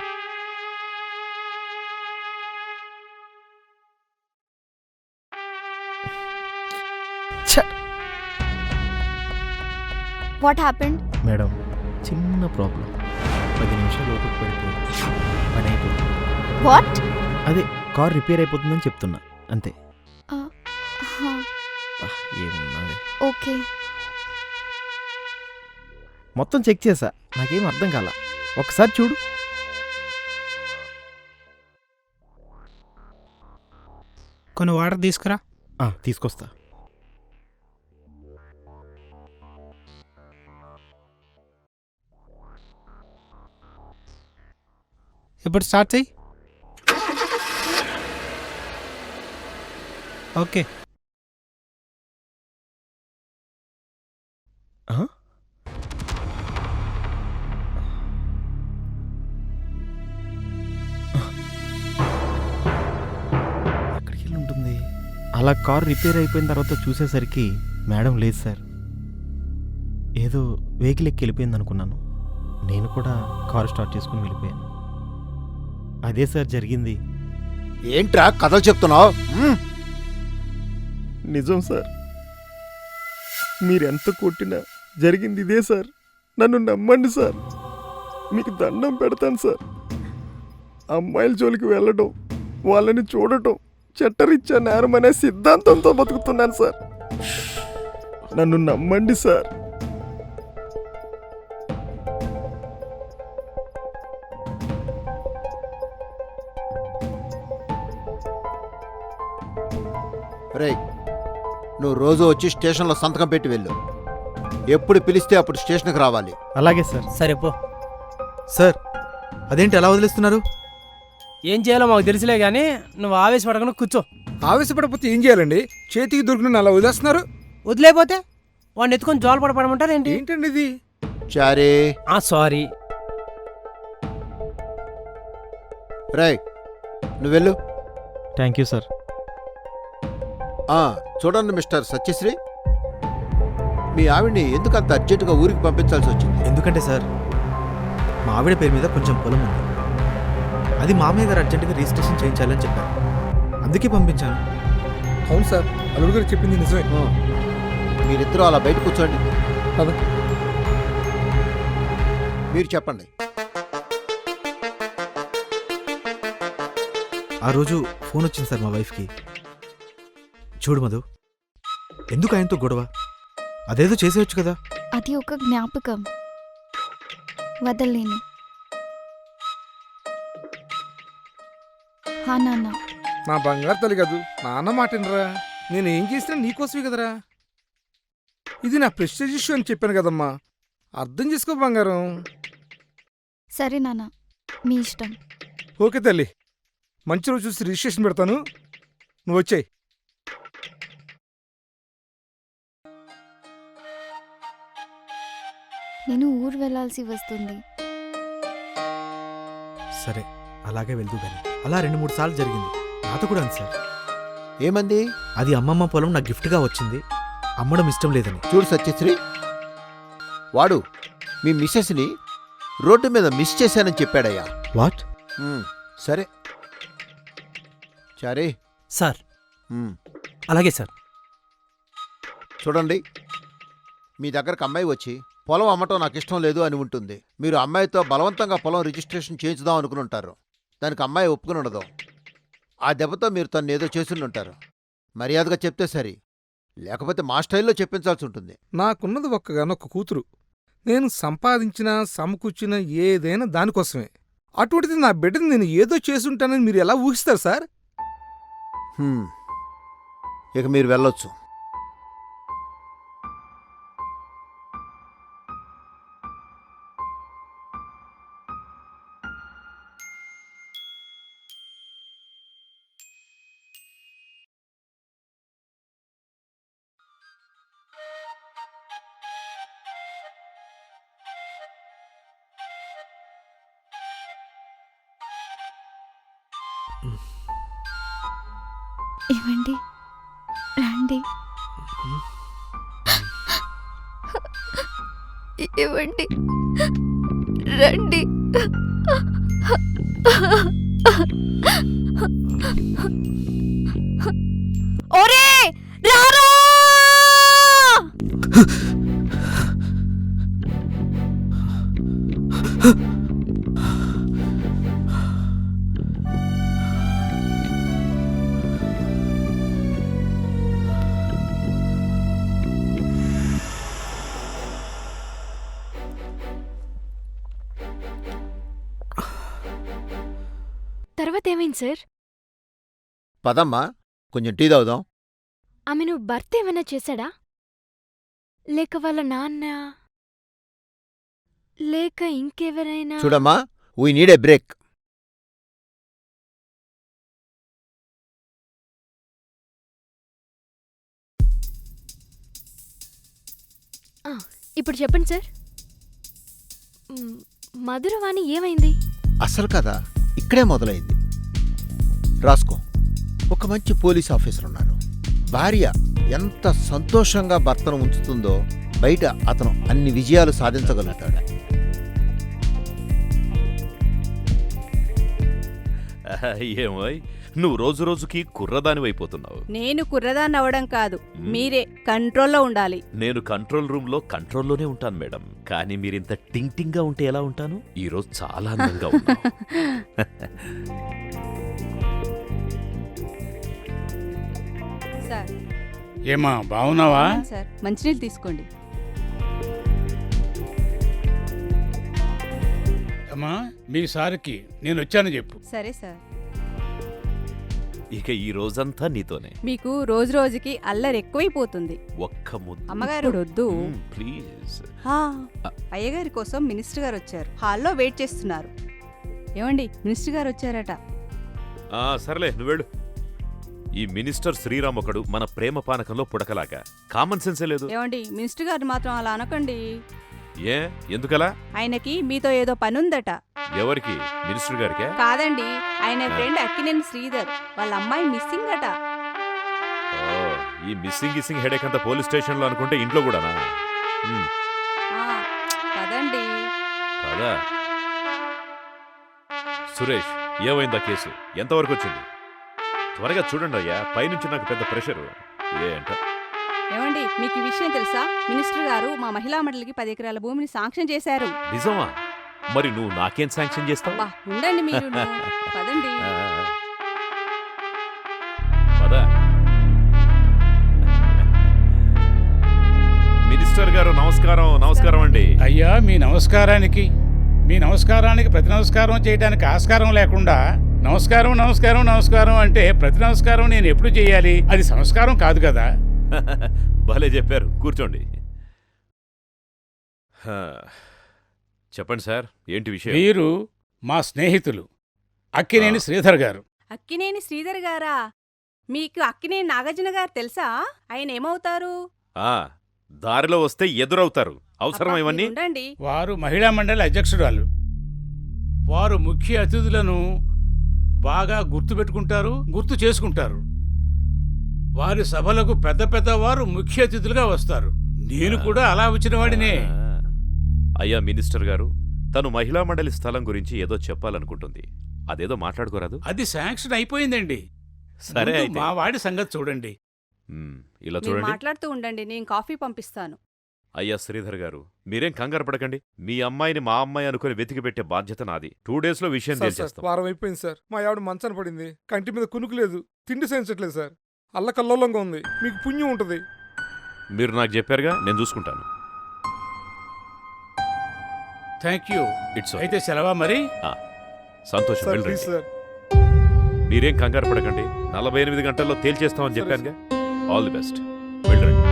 What happened? మేడం, చిన్న ప్రాబ్లం. 10 నిమిషాలు లోపలికి పెడితే పని అయిపోతుంది. వాట్? అదే కార్ రిపేర్ అయిపోతుందని చెప్తున్నా, అంతే. ఏమున్నది. ఓకే. మొత్తం చెక్ చేశా, నాకేం అర్థం కాల. ఒకసారి చూడు. కొన్ని వాటర్ తీసుకురా. తీసుకొస్తా. ఇప్పుడు స్టార్ట్ చెయ్యి. ఓకే. ఎక్కడికి వెళ్ళి ఉంటుంది? అలా కార్ రిపేర్ అయిపోయిన తర్వాత చూసేసరికి మేడం లేదు సార్. ఏదో వెహికల్ ఎక్కి వెళ్ళిపోయింది అనుకున్నాను. నేను కూడా కారు స్టార్ట్ చేసుకుని వెళ్ళిపోయాను. అదే సార్ జరిగింది. ఏంట్రా కథలు చెప్తున్నావు? నిజం సార్, మీరెంత కొట్టినా జరిగింది ఇదే సార్. నన్ను నమ్మండి సార్, మీకు దండం పెడతాను సార్. అమ్మాయిల జోలికి వెళ్ళడం, వాళ్ళని చూడటం చట్టరీత్యా నేరం అనే సిద్ధాంతంతో బతుకుతున్నాను సార్. నన్ను నమ్మండి సార్. రే, నువ్వు రోజు వచ్చి స్టేషన్లో సంతకం పెట్టి వెళ్ళు. ఎప్పుడు పిలిస్తే అప్పుడు స్టేషన్కి రావాలి. అలాగే సార్. సరే పో. సార్, అదేంటి ఎలా వదిలేస్తున్నారు? ఏం చేయాలో మాకు తెలుసులే కానీ నువ్వు ఆవేశపడకుండా కూర్చో. ఆవేశపడకపోతే ఏం చేయాలండి? చేతికి దొరికిన అలా వదిలేస్తున్నారు. వదిలేపోతే వాడిని ఎత్తుకొని జోలు పడమంటారు ఏంటి? ఏంటండి ఇది? చారే, సారీ. రే నువ్వు వెళ్ళు. Thank you sir. చూడండి మిస్టర్ సత్యశ్రీ, మీ ఆవిడ్ని ఎందుకు అంత అర్జెంటుగా ఊరికి పంపించాల్సి వచ్చింది? ఎందుకంటే సార్, మా ఆవిడ పేరు మీద కొంచెం పొలం ఉంది. అది మామయ్య గారు అర్జెంటుగా రిజిస్ట్రేషన్ చేయించాలని చెప్పారు, అందుకే పంపించాను. అవును సార్, అల్లుడు గారు చెప్పింది నిజమే. మీరిద్దరూ అలా బయట కూర్చోండి. మీరు చెప్పండి. ఆ రోజు ఫోన్ వచ్చింది సార్ మా వైఫ్కి. చూడు మధు, ఎందుకు ఆయనతో గొడవ? అదేదో చేసేయచ్చు కదా. అది ఒక జ్ఞాపకం, వదలలేను. హా నాన్న. నా బంగారు తల్లి కాదు, నాన్న మాటినరా. నేను ఏం చేసినా నీకోసమే కదరా. ఇది నా ప్రెస్టేజ్ ఇష్యూ అని చెప్పాను కదమ్మా, అర్థం చేసుకో బంగారం. సరే నాన్న, మీ ఇష్టం. ఓకే తల్లి, మంచి రోజు చూసి రిజిస్ట్రేషన్ పెడతాను, నువ్వు వచ్చాయి. నేను ఊరు వెళ్ళాల్సి వస్తుంది. సరే, అలాగే వెళ్తూ కానీ. అలా 2-3 సార్లు జరిగింది. నాతో కూడా అంది సార్. ఏమంది? అది అమ్మమ్మ పొలం నాకు గిఫ్ట్గా వచ్చింది, అమ్మడం ఇష్టం లేదని. చూడు సత్యశ్రీ, వాడు మీ మిస్సెస్ని రోడ్డు మీద మిస్ చేశానని చెప్పాడయ్యా. వాట్? సరే చారే. సార్. అలాగే సార్. చూడండి, మీ దగ్గరకు అమ్మాయి వచ్చి పొలం అమ్మటం నాకు ఇష్టం లేదు అని ఉంటుంది. మీరు అమ్మాయితో బలవంతంగా పొలం రిజిస్ట్రేషన్ చేయించుదాం అనుకుని ఉంటారు. దానికి అమ్మాయి ఒప్పుకుని ఉండదు. ఆ దెబ్బతో మీరు తను ఏదో చేసి ఉంటారు. మర్యాదగా చెప్తే సరి, లేకపోతే మా స్టైల్లో చెప్పించాల్సి ఉంటుంది. నాకున్నది ఒక్కగానొక్క కూతురు. నేను సంపాదించినా సమకూర్చినా ఏదైనా దానికోసమే. అటువంటిది నా బిడ్డని నేను ఏదో చేసుంటానని మీరు ఎలా ఊహిస్తారు సార్? ఇక మీరు వెళ్ళొచ్చు. ఏమండి, రండి. ఏమండి, రండి. ఒరే రారా! తర్వాత ఏమైంది సార్? పదమ్మా, కొంచెం టీ తాగుదాం. ఆమెను భర్త ఏమైనా చేశాడా? లేక వాళ్ళ నాన్న? లేక ఇంకెవరైనా? చూడమ్మా, వీ నీడ్ ఏ బ్రేక్. ఇప్పుడు చెప్పండి సార్. మధురవాణి ఏమైంది? అసలు కథ ఇక్కడే మొదలైంది. రాసుకో. ఒక మంచి పోలీస్ ఆఫీసర్ ఉన్నారు. భార్య ఎంత సంతోషంగా భర్తను ఉంచుతుందో బయట అతను అన్ని విజయాలు సాధించగలుగుతాడు. ఏమోయ్, నువ్వు రోజు రోజుకి కుర్రదానివైపోతున్నావు. నేను కుర్రదాన్ని అవడం కాదు, మీరే కంట్రోల్లో ఉండాలి. నేను కంట్రోల్ రూమ్ లో కంట్రోల్లోనే ఉంటాను మేడం. కానీ మీరింత టింగ్ టింగ్ గా ఉంటే ఎలా ఉంటాను? ఈ రోజు చాలా అందంగా ఉన్నావు. సార్, ఏమా బాగున్నావా? సార్ మంచినీళ్ళు తీసుకోండి. అమ్మా, మీ సార్కి నేను వచ్చాను చెప్పు. సరే సార్. ఇక ఈ రోజంతా నీతోనే. మీకు రోజు రోజుకి అల్లరి ఎక్కువైపోతుంది. ఒక్క ముద్దు. అమ్మగారు వద్దు. ప్లీజ్. అయ్యగారి కోసం మినిస్టర్ గారు వచ్చారు. హాల్లో వెయిట్ చేస్తున్నారు. ఏమండి, మినిస్టర్ గారు వచ్చారట. సర్లే, నువ్వెళ్ళు. ఈ మినిస్టర్ శ్రీరామ్ ఒకడు మన ప్రేమ పానకంలో పుడకలాగా. కామన్ సెన్సే లేదు. ఏమండి, మినిస్టర్ గారు మాత్రం అలా అనకండి. ఏ, ఎందుకలా? ఆయనకి మీతో ఏదో పనుందట. ఎవరికి? మినిస్టర్ గారికే? కాదండి, ఆయన ఫ్రెండ్ అక్కినేని శ్రీధర్ వాళ్ళ అమ్మాయి మిస్సింగ్ అట. ఈ మిస్సింగ్ హెడేక్ అంతా పోలీస్ స్టేషన్ లో అనుకుంటే ఇంట్లో కూడానా? పదండి. కదా సురేష్, ఏమైందా కేసు? ఎంతవరకు వచ్చింది? త్వరగా చూడండి అయ్యా, పైనుంచి నాకు పెద్ద ప్రెషర్. ఏంట? ఏమండి, మీకు ఈ విషయం తెలుసా? మినిస్టర్ గారు మా మహిళా మండలికి 10 ఎకరాల భూమిని శాంక్షన్ చేశారు. నిజమా? మరి నువ్వు నాకేం శాంక్షన్ చేస్తావు? ఉండండి మీరు. పదండి. మినిస్టర్ గారు నమస్కారం. నమస్కారం అండి. అయ్యా, మీ నమస్కారానికి ప్రతి నమస్కారం చేయడానికి ఆస్కారం లేకుండా నమస్కారం నమస్కారం నమస్కారం అంటే ప్రతి నమస్కారం నేను ఎప్పుడు చేయాలి? అది సంస్కారం కాదు కదా. భలే చెప్పారు. కూర్చోండి. చెప్పండి సార్, ఏంటి విషయం? వీరు మా స్నేహితులు అక్కినేని శ్రీధర్ గారు. అక్కినేని శ్రీధర్ గారా? మీకు అక్కినేని నాగార్జున గారు తెలుసా? ఆయన ఏమవుతారు? దారిలో వస్తే ఎదురవుతారు. అవసరం ఇవన్నీ? వారు మహిళా మండలి అధ్యక్షురాలు. వారు ముఖ్య అతిథులను బాగా గుర్తుపెట్టుకుంటారు, గుర్తు చేసుకుంటారు. వారి సభలకు పెద్ద పెద్ద వారు ముఖ్య అతిథులుగా వస్తారు. నేను కూడా అలా వచ్చిన వాడినే. అయ్యా మినిస్టర్ గారు, తను మహిళా మండలి స్థలం గురించి ఏదో చెప్పాలనుకుంటుంది. అదేదో మాట్లాడుకోరాదు? అది శాంక్షన్ అయిపోయిందండి. సరే, మా వాడి సంగతి చూడండి. ఇలా చూడండి. మాట్లాడుతూ ఉండండి, నేను కాఫీ పంపిస్తాను. అయ్యా శ్రీధర్ గారు, మీరేం కంగారు పడకండి. మీ అమ్మాయిని మా అమ్మాయి అనుకుని వెతికి పెట్టే బాధ్యత నాది. 2 days లో విషయం తెలిసేస్తాం. వారం అయిపోయింది సార్. మా ఆవిడ మంచాన పడింది. కంటి మీద కునుకులేదు, తిండి సేయించట్లేదు సార్. అల్లకల్లోలంగా ఉంది. మీకు పుణ్యం ఉంటుంది. మీరు నాకు చెప్పారుగా, నేను చూసుకుంటాను. Thank you. ఇట్స్ అయితే సెలవా మరి? సంతోషం. వెళ్ళండి. మీరేం కంగారు పడకండి. 48 గంటల్లో తేల్చేస్తామని చెప్పానుగా. All the best. వెళ్ళండి.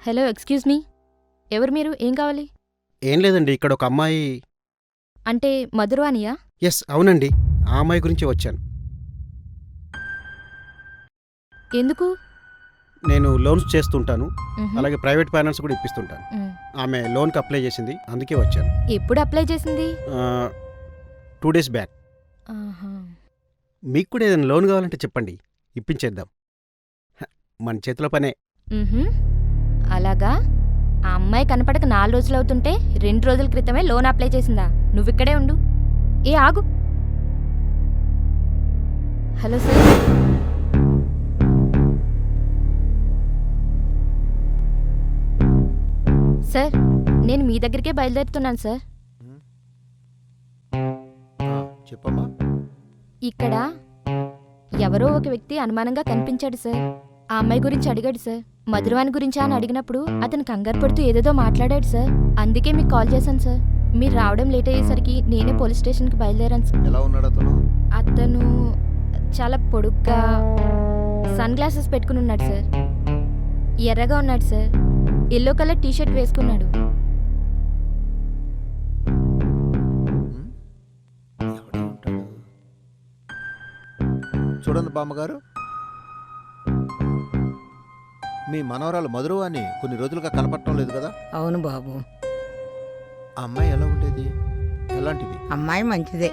Hello, excuse me. ఎవరు మీరు? ఏం కావాలి? ఏం లేదండి, ఇక్కడ ఒక అమ్మాయి. అంటే మధురవాణియా? ఎస్, అవునండి. ఆ అమ్మాయి గురించి వచ్చాను. ఎందుకు? నేను లోన్స్ చేస్తుంటాను, అలాగే ప్రైవేట్ ఫైనాన్స్ కూడా ఇప్పిస్తుంటాను. ఆమె లోన్కి అప్లై చేసింది, అందుకే వచ్చాను. ఎప్పుడు అప్లై చేసింది? 2 days బ్యాక్. మీకు కూడా ఏదైనా లోన్ కావాలంటే చెప్పండి, ఇప్పించేద్దాం. మన చేతిలో పనే. అలాగా? ఆ అమ్మాయి కనపడక 4 రోజులు అవుతుంటే 2 రోజుల క్రితమే లోన్ అప్లై చేసిందా? నువ్విక్కడే ఉండు. ఆగు. Hello sir. సార్, నేను మీ దగ్గరికే బయలుదేరుతున్నాను సార్. చెప్పమ్మా. ఇక్కడ ఎవరో ఒక వ్యక్తి అనుమానంగా కనిపించాడు సార్. ఆ అమ్మాయి గురించి అడిగాడు సార్. మధురవాణి గురించా అని అడిగినప్పుడు అతను కంగారు పడుతూ ఏదేదో మాట్లాడాడు సార్. అందుకే మీకు కాల్ చేశాను సార్. మీరు రావడం లేట్ అయ్యేసరికి నేనే పోలీస్ స్టేషన్కి బయలుదేరాను సార్. ఎలా ఉన్నాడు అతను? అతను చాలా పొడుగ్గా సన్ గ్లాసెస్ పెట్టుకుని ఉన్నాడు సార్. ఎర్రగా ఉన్నాడు సార్. ఎల్లో కలర్ టీషర్ట్ వేసుకున్నాడు. ఎవడై ఉంటాడు? చూడండి బామ్మగారు, మీ మనవరాలు మధురవాణి కొన్ని రోజులుగా కనపడటం లేదు కదా? అవును బాబు. ఆ అమ్మాయి ఎలా ఉండేది? ఎలాంటిది? అమ్మాయి మంచిదే,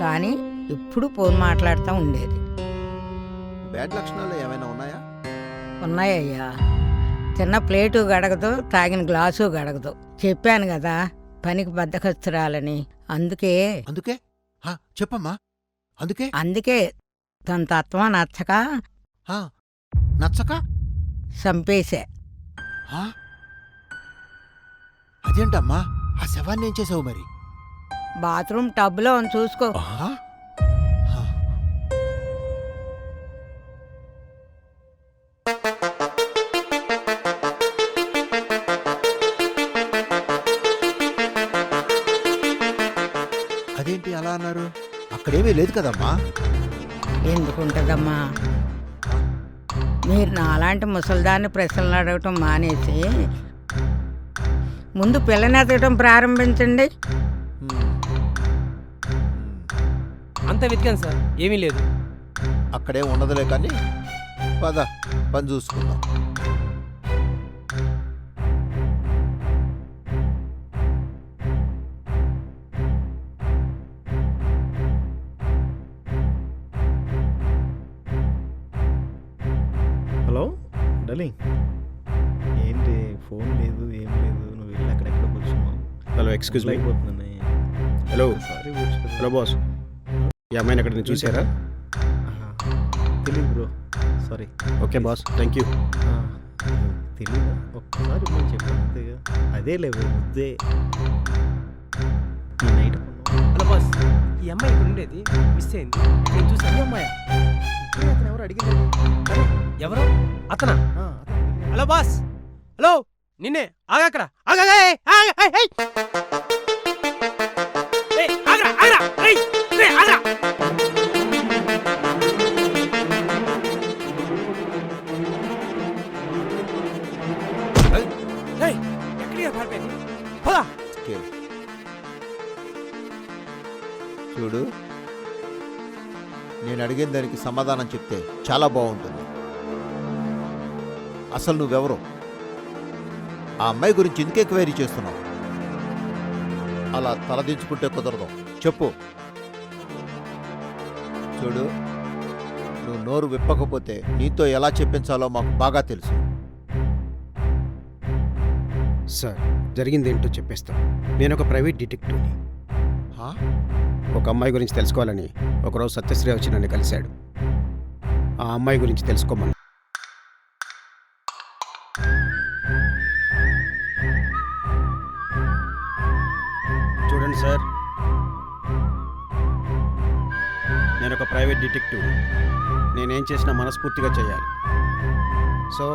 కానీ ఎప్పుడు ఫోన్ మాట్లాడుతూ ఉండేది. బ్యాడ్ లక్షణాలు ఏమైనా ఉన్నాయా? ఉన్నాయ్యా. తిన్న ప్లేటు గడగదు, తాగిన గ్లాసు గడగదు. చెప్పాను కదా పనికి బద్దకస్తురాలని. అందుకే అందుకే చెప్పమ్మా. అందుకే తన తత్వం నచ్చక చంపేశా. అదేంటమ్మా, ఆ శవాన్ని ఏం చేసావు మరి? బాత్రూమ్ టబ్లో చూసుకో. అదేంటి అలా అన్నారు? అక్కడేమీ లేదు కదమ్మా. ఎందుకుంటుందమ్మా? మీరు నాలాంటి ముసలిదాన్ని ప్రశ్నలు అడగటం మానేసి ముందు పిల్లని ఎదగటం ప్రారంభించండి. అంత వెతికాను సార్, ఏమీ లేదు. అక్కడే ఉండదులే కానీ పద పని చూసుకుందాం. హలో డార్లింగ్, ఏంటి ఫోన్ లేదు, ఏం లేదు, నువ్వు వెళ్ళి అక్కడెక్కడ కూర్చున్నావు? Hello, excuse me. అయిపోతుందని. Hello sorry. హలో బాస్, ఈ అమ్మాయిని ఎక్కడ చూసారా? తెలియదు bro, sorry. Okay boss, thank you. తెలీదా? ఒక్కసారి నేను చెప్పాను అంతేగా. అదే లేవు ముద్దే ఈ నైట్ హలో బాస్, ఈ అమ్మాయి ఇక్కడ ఉండేది మిస్ అయింది. నేను చూసాను. అమ్మాయి అతను ఎవరు అడిగింది? ఎవరు? అతనా? హలో బాస్, హలో, నిన్నే. ఆగక్కడ, ఆగరా, ఆగరా, ఆగరా. ఎక్కడికి పారిపోయింది? పదా. చూడు, నేను అడిగిన దానికి సమాధానం చెప్తే చాలా బాగుంటుంది. అసలు నువ్వెవరు? ఆ అమ్మాయి గురించి ఎందుకు ఎంక్వైరీ చేస్తున్నావు? అలా తలదించుకుంటే కుదరదు, చెప్పు. చూడు, నువ్వు నోరు విప్పకపోతే నీతో ఎలా చెప్పించాలో మాకు బాగా తెలుసు. సార్, జరిగింది ఏంటో చెప్పేస్తాం. నేను ఒక ప్రైవేట్ డిటెక్టివ్ని. ఒక అమ్మాయి గురించి తెలుసుకోవాలని ఒకరోజు సత్యశ్రీ వచ్చి నన్ను కలిశాడు. ఆ అమ్మాయి గురించి తెలుసుకోమని. చూడండి సార్, నేను ఒక ప్రైవేట్ డిటెక్టివ్. నేనేం చేసినా మనస్ఫూర్తిగా చేయాలి. సో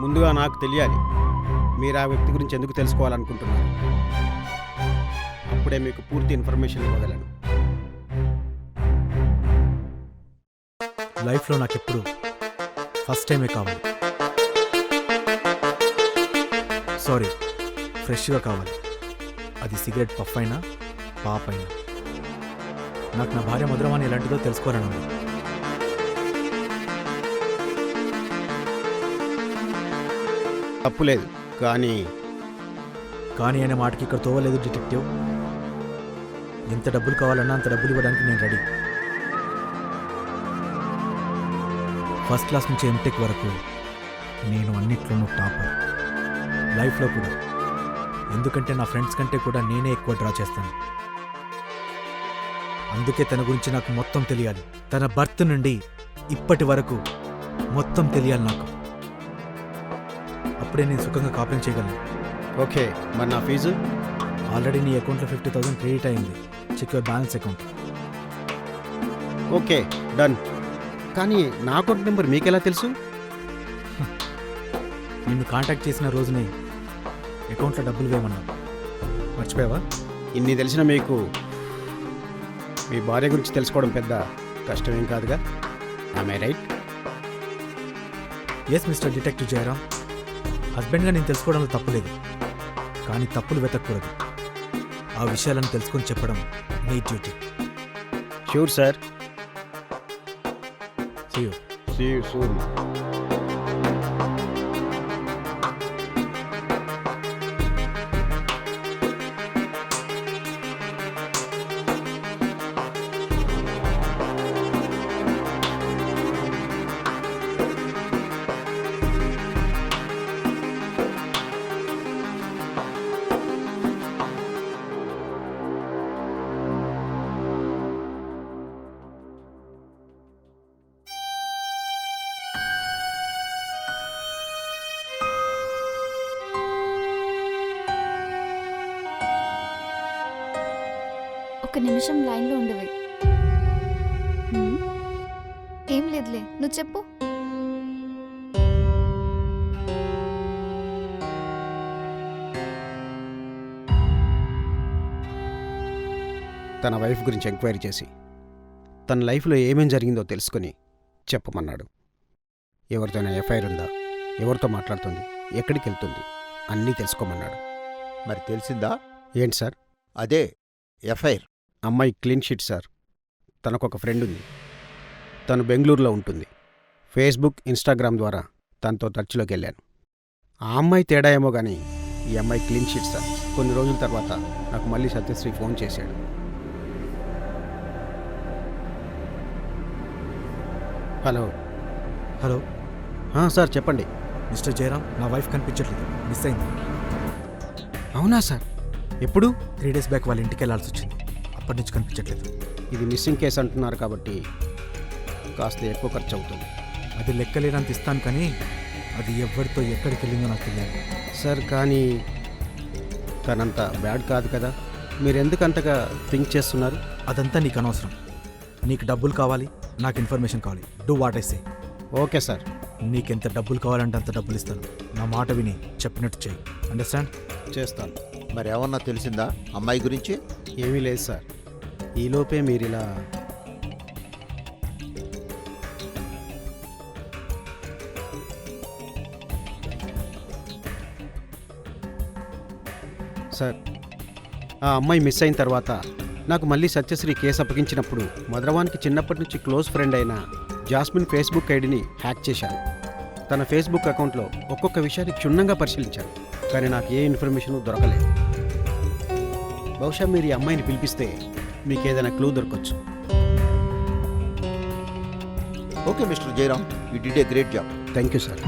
ముందుగా నాకు తెలియాలి మీరు ఆ వ్యక్తి గురించి ఎందుకు తెలుసుకోవాలనుకుంటున్నారు. అప్పుడే మీకు పూర్తి ఇన్ఫర్మేషన్ ఇవ్వగలను. లైఫ్లో నాకు ఎప్పుడు ఫస్ట్ టైమే కావాలి. సారీ, ఫ్రెష్గా కావాలి. అది సిగరెట్ పఫ్ అయినా పాప్ అయినా. నాకు నా భార్య మధురవాణి ఎలాంటిదో తెలుసుకోవాలని ఉంది. తప్పులేదు, కానీ అనే మాటకి ఇక్కడ తోవలేదు డిటెక్టివ్. ఎంత డబ్బులు కావాలన్నా అంత డబ్బులు ఇవ్వడానికి నేను రెడీ. ఫస్ట్ క్లాస్ నుంచి ఎంటెక్ వరకు నేను అన్నిట్లోనూ టాపర్. లైఫ్లో కూడా. ఎందుకంటే నా ఫ్రెండ్స్ కంటే కూడా నేనే ఎక్కువ డ్రా చేస్తాను. అందుకే తన గురించి నాకు మొత్తం తెలియాలి. తన బర్త్ నుండి ఇప్పటి వరకు మొత్తం తెలియాలి నాకు. అప్పుడే నేను సుఖంగా కాపురం చేయగలను. ఓకే, మరి నా ఫీజు? ఆల్రెడీ నీ అకౌంట్లో 50,000 క్రెడిట్ అయింది. Check your balance account. Okay, done. కానీ నా అకౌంట్ నెంబర్ మీకెలా తెలుసు? నిన్ను కాంటాక్ట్ చేసిన రోజునే అకౌంట్లో డబ్బులు వేయమన్నావు. మర్చిపోయావా? ఇన్ని తెలిసిన మీకు మీ భార్య గురించి తెలుసుకోవడం పెద్ద కష్టమేం కాదుగా. ఆమె right? Yes mister detective Jayaram, హస్బెండ్గా నేను తెలుసుకోవడంలో తప్పులేదు, కానీ తప్పులు వెతకూడదు. ఆ విషయాలను తెలుసుకొని చెప్పడం నీ duty. Sure sir. See you. See you soon. ఒక నిమిషం లైన్లో ఉండవి. ఏం లేదులే, నువ్వు చెప్పు. తన వైఫ్ గురించి ఎంక్వైరీ చేసి తన లైఫ్లో ఏమేం జరిగిందో తెలుసుకొని చెప్పమన్నాడు. ఎవరితోనైనా ఎఫ్ఐఆర్ ఉందా, ఎవరితో మాట్లాడుతుంది, ఎక్కడికి వెళ్తుంది అన్నీ తెలుసుకోమన్నాడు. మరి తెలిసిందా? ఏంటి సార్? అదే ఎఫ్ఐఆర్. అమ్మాయి క్లీన్ షీట్ సార్. తనకొక ఫ్రెండ్ ఉంది, తను బెంగళూరులో ఉంటుంది. ఫేస్బుక్, ఇన్స్టాగ్రామ్ ద్వారా తనతో టచ్లోకి వెళ్ళాను. ఆ అమ్మాయి తేడా ఏమో కానీ ఈ అమ్మాయి క్లీన్ షీట్ సార్. కొన్ని రోజుల తర్వాత నాకు మళ్ళీ సత్యశ్రీ ఫోన్ చేశాడు. హలో. హలో సార్ చెప్పండి. మిస్టర్ జయరామ్, నా వైఫ్ కనిపించట్లేదు, మిస్ అయింది. అవునా సార్? ఎప్పుడు? 3 days బ్యాక్ వాళ్ళ ఇంటికి వెళ్ళాల్సి వచ్చింది, అప్పటి నుంచి కనిపించట్లేదు. ఇది మిస్సింగ్ కేసు అంటున్నారు కాబట్టి కాస్త ఎక్కువ ఖర్చు అవుతుంది. అది లెక్కలేనంత ఇస్తాను, కానీ అది ఎవరితో ఎక్కడికి వెళ్ళిందో నాకు తెలియాలి. సార్ కానీ తనంత బ్యాడ్ కాదు కదా, మీరు ఎందుకు అంతగా థింక్ చేస్తున్నారు? అదంతా నీకు అనవసరం. నీకు డబ్బులు కావాలి, నాకు ఇన్ఫర్మేషన్ కావాలి. Do what I say. Okay sir. నీకెంత డబ్బులు కావాలంటే అంత డబ్బులు ఇస్తాను. నా మాట విని చెప్పినట్టు చేయి. అండర్స్టాండ్? చేస్తాను. మరి ఏమన్నా తెలిసిందా అమ్మాయి గురించి? ఏమీ లేదు సార్. ఈలోపే మీరు ఇలా సార్, ఆ అమ్మాయి మిస్ అయిన తర్వాత నాకు మళ్ళీ సత్యశ్రీ కేసు అప్పగించినప్పుడు మధురవానికి చిన్నప్పటి నుంచి క్లోజ్ ఫ్రెండ్ అయిన జాస్మిన్ ఫేస్బుక్ ఐడిని హ్యాక్ చేశాను. తన ఫేస్బుక్ అకౌంట్లో ఒక్కొక్క విషయాన్ని క్షుణ్ణంగా పరిశీలించాను, కానీ నాకు ఏ ఇన్ఫర్మేషన్ దొరకలేదు. బహుశా మీరు ఈ అమ్మాయిని పిలిపిస్తే మీకు ఏదైనా క్లూ దొరకచ్చు. Okay mister Jayaram, you did a great job. Thank you sir.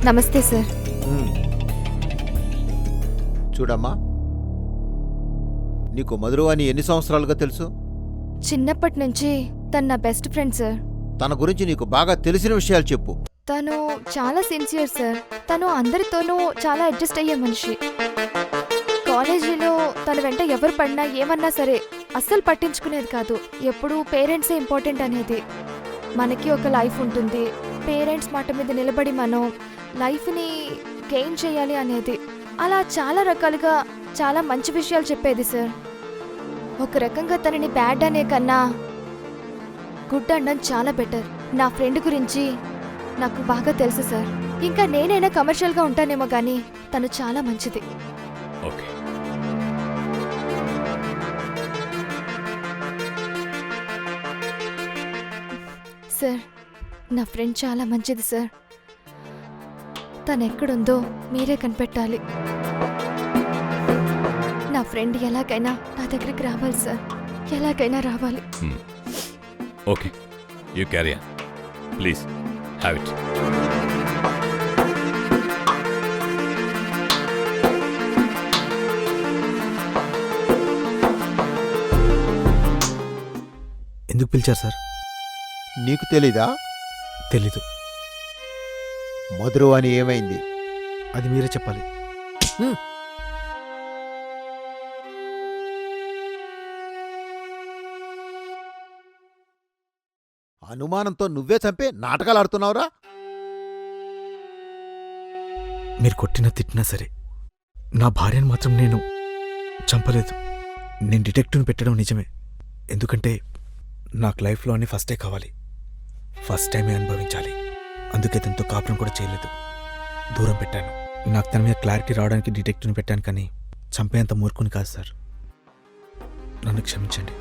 నమస్తే సార్. చూడమ్మా, నీకు మధురవాణి ఎన్ని సంవత్సరాలుగా తెలుసు? చిన్నప్పటి నుంచి తను నా బెస్ట్ ఫ్రెండ్ సార్. తన గురించి నీకు బాగా తెలిసిన విషయాలు చెప్పు. తను చాలా సిన్సియర్ సార్. తను అందరితోనూ చాలా అడ్జస్ట్ అయ్యే మనిషి. కాలేజీలో తన వెంట ఎవరు పడినా ఏమన్నా సరే అస్సలు పట్టించుకునేది కాదు. ఎప్పుడూ పేరెంట్సే ఇంపార్టెంట్ అనేది. మనకి ఒక లైఫ్ ఉంటుంది, పేరెంట్స్ మాట మీద నిలబడి మనం లైఫ్ని గెయిన్ చేయాలి అనేది. అలా చాలా రకాలుగా చాలా మంచి విషయాలు చెప్పేది సార్. ఒక రకంగా తనని బ్యాడ్ అనే కన్నా గుడ్ అనడం చాలా బెటర్. నా ఫ్రెండ్ గురించి నాకు బాగా తెలుసు సార్. ఇంకా నేనైనా కమర్షియల్గా ఉంటానేమో కానీ తను చాలా మంచిది. ఓకే. సార్, నా ఫ్రెండ్ చాలా మంచిది సార్. తను ఎక్కడుందో మీరే కనిపెట్టాలి. నా ఫ్రెండ్ ఎలాగైనా నా దగ్గరికి రావాలి సార్, ఎలాగైనా రావాలి. Okay, you carry on please, have it. ఎందుకు పిలిచారు సార్? నీకు తెలీదా? తెలీదు. మధురవాణి ఏమైంది? అది మీరే చెప్పాలి. అనుమానంతో నువ్వే చంపే నాటకాలు ఆడుతున్నావురా? మీరు కొట్టినా తిట్టినా సరే నా భార్యను మాత్రం నేను చంపలేదు. నేను డిటెక్టివ్ని పెట్టడం నిజమే, ఎందుకంటే నాకు లైఫ్లో అన్ని ఫస్టే కావాలి, ఫస్ట్ టైమే అనుభవించాలి. అందుకే తనతో కాపురం కూడా చేయలేదు, దూరం పెట్టాను. నాకు తన మీద క్లారిటీ రావడానికి డిటెక్టివ్ని పెట్టాను, కానీ చంపేంత మూర్ఖుని కాదు సార్. నన్ను క్షమించండి.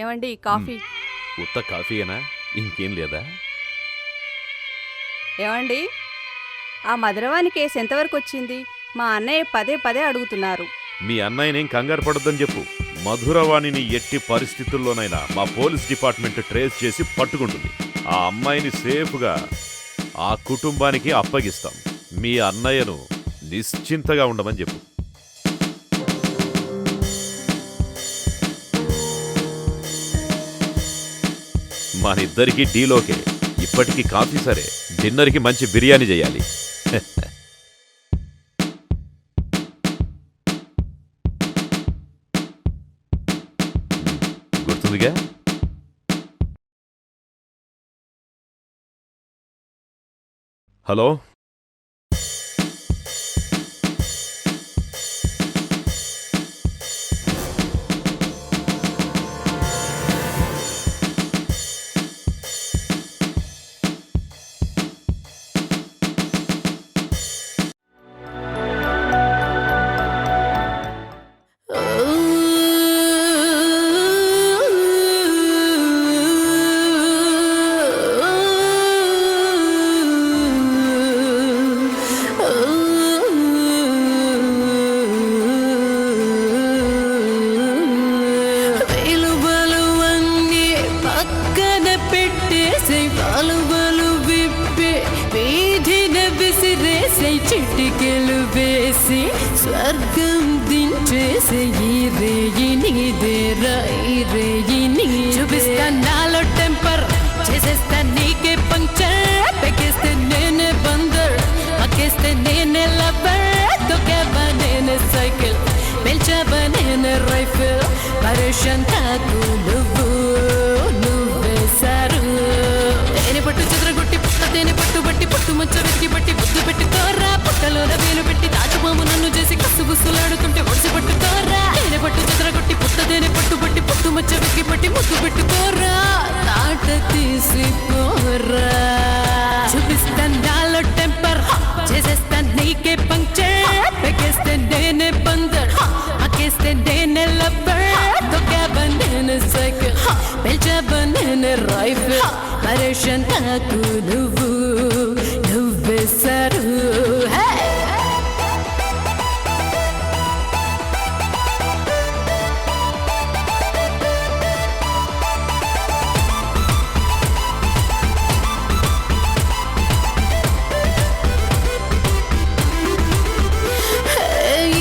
ఏమండి కాఫీ? ఉత్త కాఫీయేనా, ఇంకేం లేదా? ఏమండి ఆ మధురవాణి కేసు ఎంతవరకు వచ్చింది? మా అన్నయ్య పదే పదే అడుగుతున్నారు. మీ అన్నయ్యనేం కంగారు పడొద్దని చెప్పు. మధురవాణిని ఎట్టి పరిస్థితుల్లోనైనా మా పోలీస్ డిపార్ట్మెంట్ ట్రేస్ చేసి పట్టుకుంటుంది. ఆ అమ్మాయిని సేఫ్గా ఆ కుటుంబానికి అప్పగిస్తాం. మీ అన్నయ్యను నిశ్చింతగా ఉండమని చెప్పు. మనిద్దరికీ డీలోకే. ఇప్పటికీ కాఫీ సరే, డిన్నర్కి మంచి బిర్యానీ చేయాలి. గుర్తుందిగా? హలో, చిటికెలు వేసి స్వర్గం దించేసే ఈ రేయి నీదేరా, ఈ రేయి నీ చూపిస్తా నాలో టెంపర్, చేసేస్తా నీకే పంక్చర్, పెకేస్తే నేనే బందర్, పక్కేస్తే నేనే లవర్, తొక్కావా నేనే సైకిల్, పెంచావా నేనే రైఫిల్, పరేషాన్ కాకు నువ్వు నువ్వే సారు. తేనె పట్టు చిత్రగొట్టి పుట్ట తేనె పట్టు బట్టి పుట్టు ముచ్చ వెతికి బట్టి బుద్ధి పెట్టుకోరా, పుట్టలోన వేలు పెట్టి దాచుబాము నన్ను చేసి కసుగుసులాడుతుంటే ఒడిసి పట్టుకోరా. తేనె పట్టు చిత్రగొట్టి పుట్ట తేనె పట్టు బట్టి పుట్టు ముచ్చ వెతికి బట్టి ముద్దు పెట్టుకోరా, తాట తీసిపోరా. చూపిస్తా నాలో టెంపర్, చేసేస్తా నీకే పంక్చర్, పెకేస్తే నేనే బందర్, అకేస్తే నేనే లబ్బర్, తొక్కావా నేనే సైకిల్, పెంచావా నేనే రైఫిల్, పరేషాన్ కాకు నువ్వు నువ్వే సారు.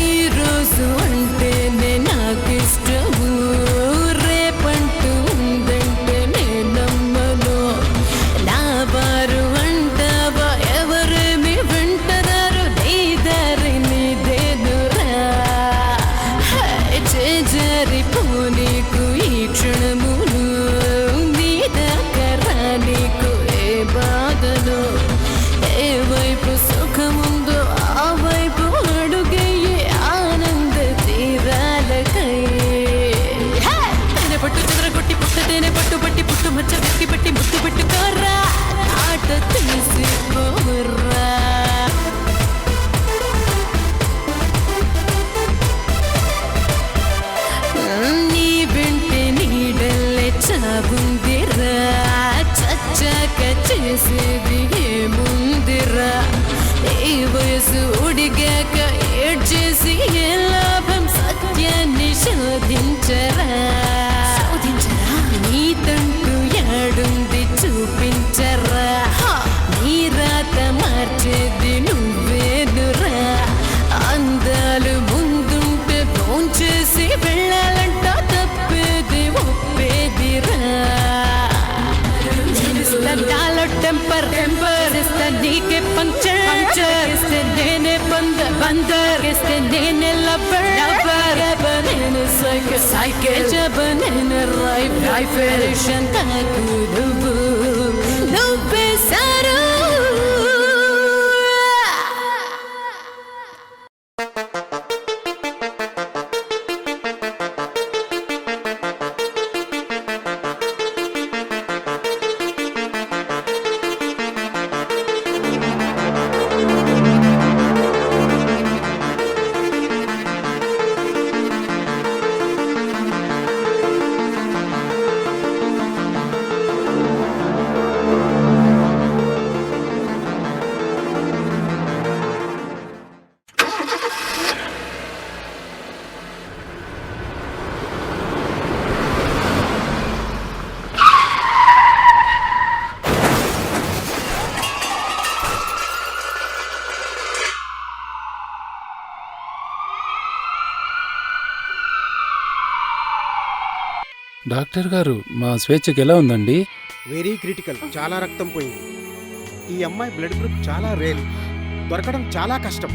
ఈరోజు అంటేనే నాకు ఇష్టము, రేపంటూ ఉందంటే నేను నమ్మను. నా వారు అంటావా ఎవరేమి వింటున్నారు, నీ దారి నీదేనురా. చేజారిపోనీకు ఈ క్షణమును, నీ దగ్గర నీకు ఏ బాధను, ఏ వైపు సుఖముందో ఆ వైపు అడుగయ్యే ఆనంద తీరాలకై. తేనె పట్టు చిత్రగొట్టి పుట్ట తేనె పట్టు బట్టి పుట్టు మచ్చ వెతికి బట్టి ముద్దు పెట్టుకోరా, ఆట తీసిపోరా. నీ వెంటే నీడల్లే చావుందిరా, చచ్చాక చేసేది ఏముందిరా. ఈ వయసు ఉడిగాక ఏడ్చేసి ఏ లాభం, సత్యాన్ని శోధించరా. నీ తంటూ యాడుంది చూపించరా, నీ రాత మార్చేది నువ్వేనురా. అందాలు ముందుంటే భోంచేసి వెళ్ళాలంట, తప్పేది ఒప్పేదిరా. నాలో టెంపర్, చేస్తా నీకే పంక్చర్, చేస్తే నేనే బందర్, చేస్తే నేనే లబ్బర్, నేను సైకే జబ నేను రైఫరేషన్ తకు నువ్వే సారు. డాక్టర్ గారు, మా స్వేచ్ఛకి ఎలా ఉందండి? వెరీ క్రిటికల్, చాలా రక్తం పోయింది. ఈ అమ్మాయి బ్లడ్ గ్రూప్ చాలా రేర్, దొరకడం చాలా కష్టం.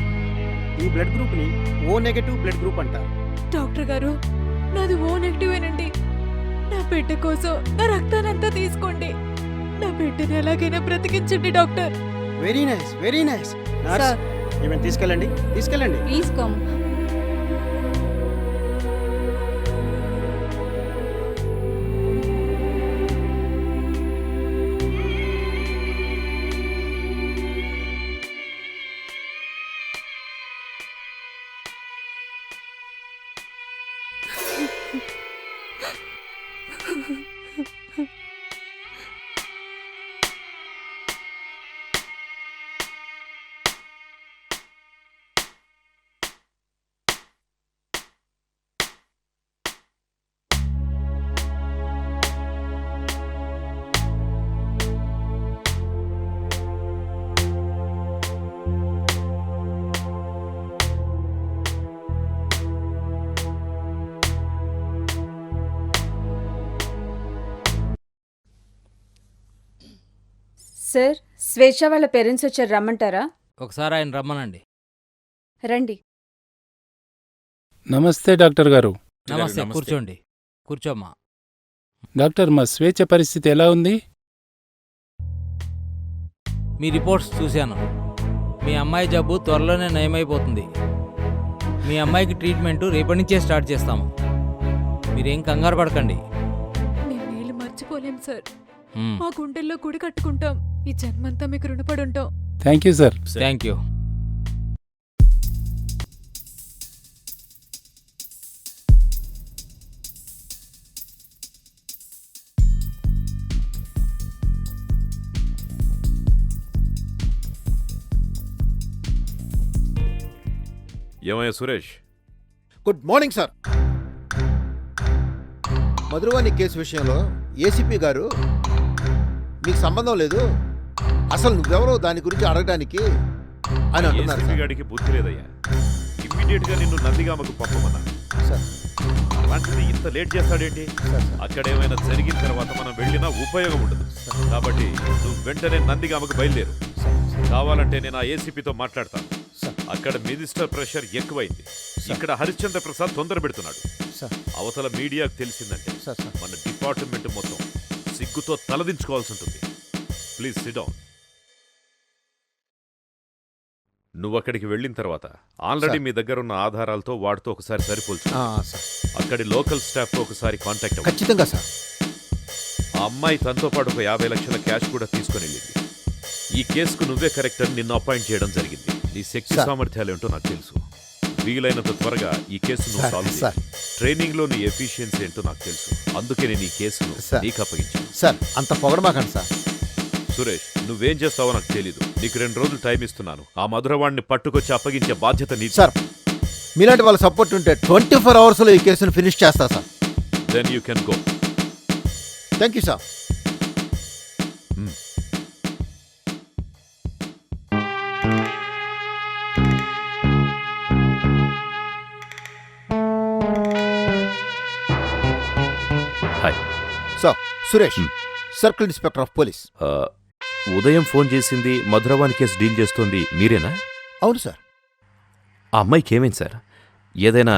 ఈ బ్లడ్ గ్రూప్ని ఓ నెగటివ్ బ్లడ్ గ్రూప్ అంటారు. డాక్టర్ గారు, నాది ఓ నెగిటివేనండి. నా బిడ్డ కోసం నా రక్తానంతా తీసుకోండి. నా బిడ్డని ఎలాగైనా బ్రతికించండి doctor. Very nice, very nice. Nurse, ఏమైనా తీసుకెళ్ళండి, తీసుకెళ్ళండి. Please come. సార్, స్వేచ్ఛ వాళ్ళ పేరెంట్స్ వచ్చారు, రమ్మంటారా? ఒకసారి ఆయన రమ్మనండి. రండి. నమస్తే డాక్టర్ గారు. నమస్తే, కూర్చోండి. కూర్చోమ్మా. డాక్టర్, మా స్వేచ్ఛ పరిస్థితి ఎలా ఉంది? మీ రిపోర్ట్స్ చూశాను. మీ అమ్మాయి జబ్బు త్వరలోనే నయమైపోతుంది. మీ అమ్మాయికి ట్రీట్మెంట్ రేపటి నుంచే స్టార్ట్ చేస్తాము. మీరేం కంగారు పడకండి. మేము వీళ్ళు మర్చిపోలేం సార్. మా గుండెల్లో గుడి కట్టుకుంటాం. ఈ జన్మంతా మీకు రుణపడి ఉంటాం. Thank you sir. Thank you. ఏమయ్యా Suresh? Good morning sir. Madhuravani case విషయంలో ఏసీపీ గారు మీకు సంబంధం లేదు, అసలు నువ్వెవరో దాని గురించి అడగడానికి అని అంటున్నారు. ఏసీపీ గారికి బుద్ధి లేదయ్యా. ఇమ్మీడియట్ గా నిన్ను నందిగామకు పంపమన్నా. అలాంటిది ఇంత లేట్ చేస్తాడేంటి? అక్కడ ఏమైనా జరిగిన తర్వాత మనం వెళ్ళినా ఉపయోగం ఉండదు. కాబట్టి నువ్వు వెంటనే నందిగామకు బయలుదేరు. కావాలంటే నేను ఆ ఏసీపీతో మాట్లాడతాను. అక్కడ మినిస్టర్ ప్రెషర్ ఎక్కువైంది. ఇక్కడ హరిశ్చంద్ర ప్రసాద్ తొందర పెడుతున్నాడు. అవతల మీడియాకు తెలిసిందంటే మన డిపార్ట్మెంట్ మొత్తం సిగ్గుతో తలదించుకోవాల్సి ఉంటుంది. Please SIT down. నువ్వు అక్కడికి వెళ్ళిన తర్వాత ఆల్రెడీ మీ దగ్గర ఉన్న ఆధారాలతో వాడితో ఒకసారి సరిపోల్చు. అక్కడి లోకల్ స్టాఫ్తో ఒకసారి కాంటాక్ట్ అవ్వు. ఖచ్చితంగా సార్. ఆ అమ్మాయి తనతో పాటు ఒక 50 లక్షల క్యాష్ కూడా తీసుకొని వెళ్ళింది. ఈ కేసుకు నువ్వే కరెక్ట్ అని నిన్ను అపాయింట్ చేయడం జరిగింది. నీ శక్తి సామర్థ్యాలు ఏంటో నాకు తెలుసు. వీలైనంత త్వరగా ఈ కేసు నువ్వు సాల్వ్ చేయి. ట్రైనింగ్ లో నీ ఎఫిషియన్సీ ఏంటో నాకు తెలుసు. అందుకే నేను ఈ కేసును నీకు అప్పగించాను. సార్, అంత పొగడమాకండి సార్. సురేష్, నువ్వేం చేస్తావో నాకు తెలీదు. నీకు 2 రోజులు టైం ఇస్తున్నాను. ఆ మధురవాణ్ణి పట్టుకొచ్చి అప్పగించే బాధ్యత నీ. సార్, మీలాంటి వాళ్ళ సపోర్ట్ ఉంటే 24 అవర్స్లో ఈ కేసును ఫినిష్ చేస్తా sir. Then you can go. Thank you sir. Hi sir, Suresh, circle inspector of police. ఉదయం ఫోన్ చేసింది, మధురవాణి కేసు డీల్ చేస్తోంది మీరేనా? అవును సార్. ఆ అమ్మాయికి ఏమైంది సార్? ఏదైనా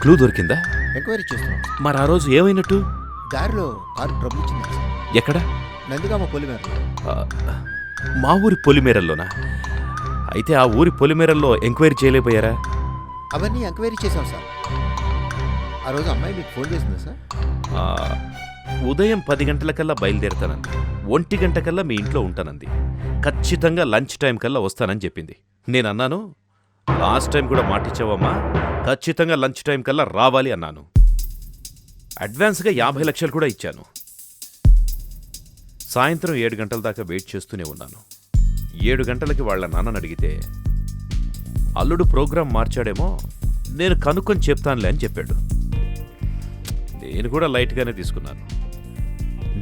క్లూ దొరికిందా? ఎంక్వైరీ చేస్తున్నాం. మరి ఆ రోజు ఏమైనట్టు? దారిలో కారు ట్రబుల్ ఇచ్చింది సార్. ఎక్కడ? నందిగామ పొలిమేర. మా ఊరి పొలిమేరల్లోనా? అయితే ఆ ఊరి పొలిమేరల్లో ఎంక్వైరీ చేయలేకపోయారా? అవన్నీ ఎంక్వైరీ చేశాం సార్. ఆ రోజు అమ్మాయి మీకు ఫోన్ చేసిందా సార్? ఉదయం 10 గంటలకల్లా బయలుదేరుతానంది. 1 గంటకల్లా మీ ఇంట్లో ఉంటానంది. ఖచ్చితంగా లంచ్ టైం కల్లా వస్తానని చెప్పింది. నేను అన్నాను, లాస్ట్ టైం కూడా మాటిచ్చావమ్మా, ఖచ్చితంగా లంచ్ టైం కల్లా రావాలి అన్నాను. అడ్వాన్స్గా 50 లక్షలు కూడా ఇచ్చాను. సాయంత్రం 7 గంటల దాకా వెయిట్ చేస్తూనే ఉన్నాను. 7 గంటలకి వాళ్ళ నాన్నని అడిగితే అల్లుడు ప్రోగ్రాం మార్చాడేమో, నేను కనుక్కొని చెప్తానులే అని చెప్పాడు. నేను కూడా లైట్గానే తీసుకున్నాను.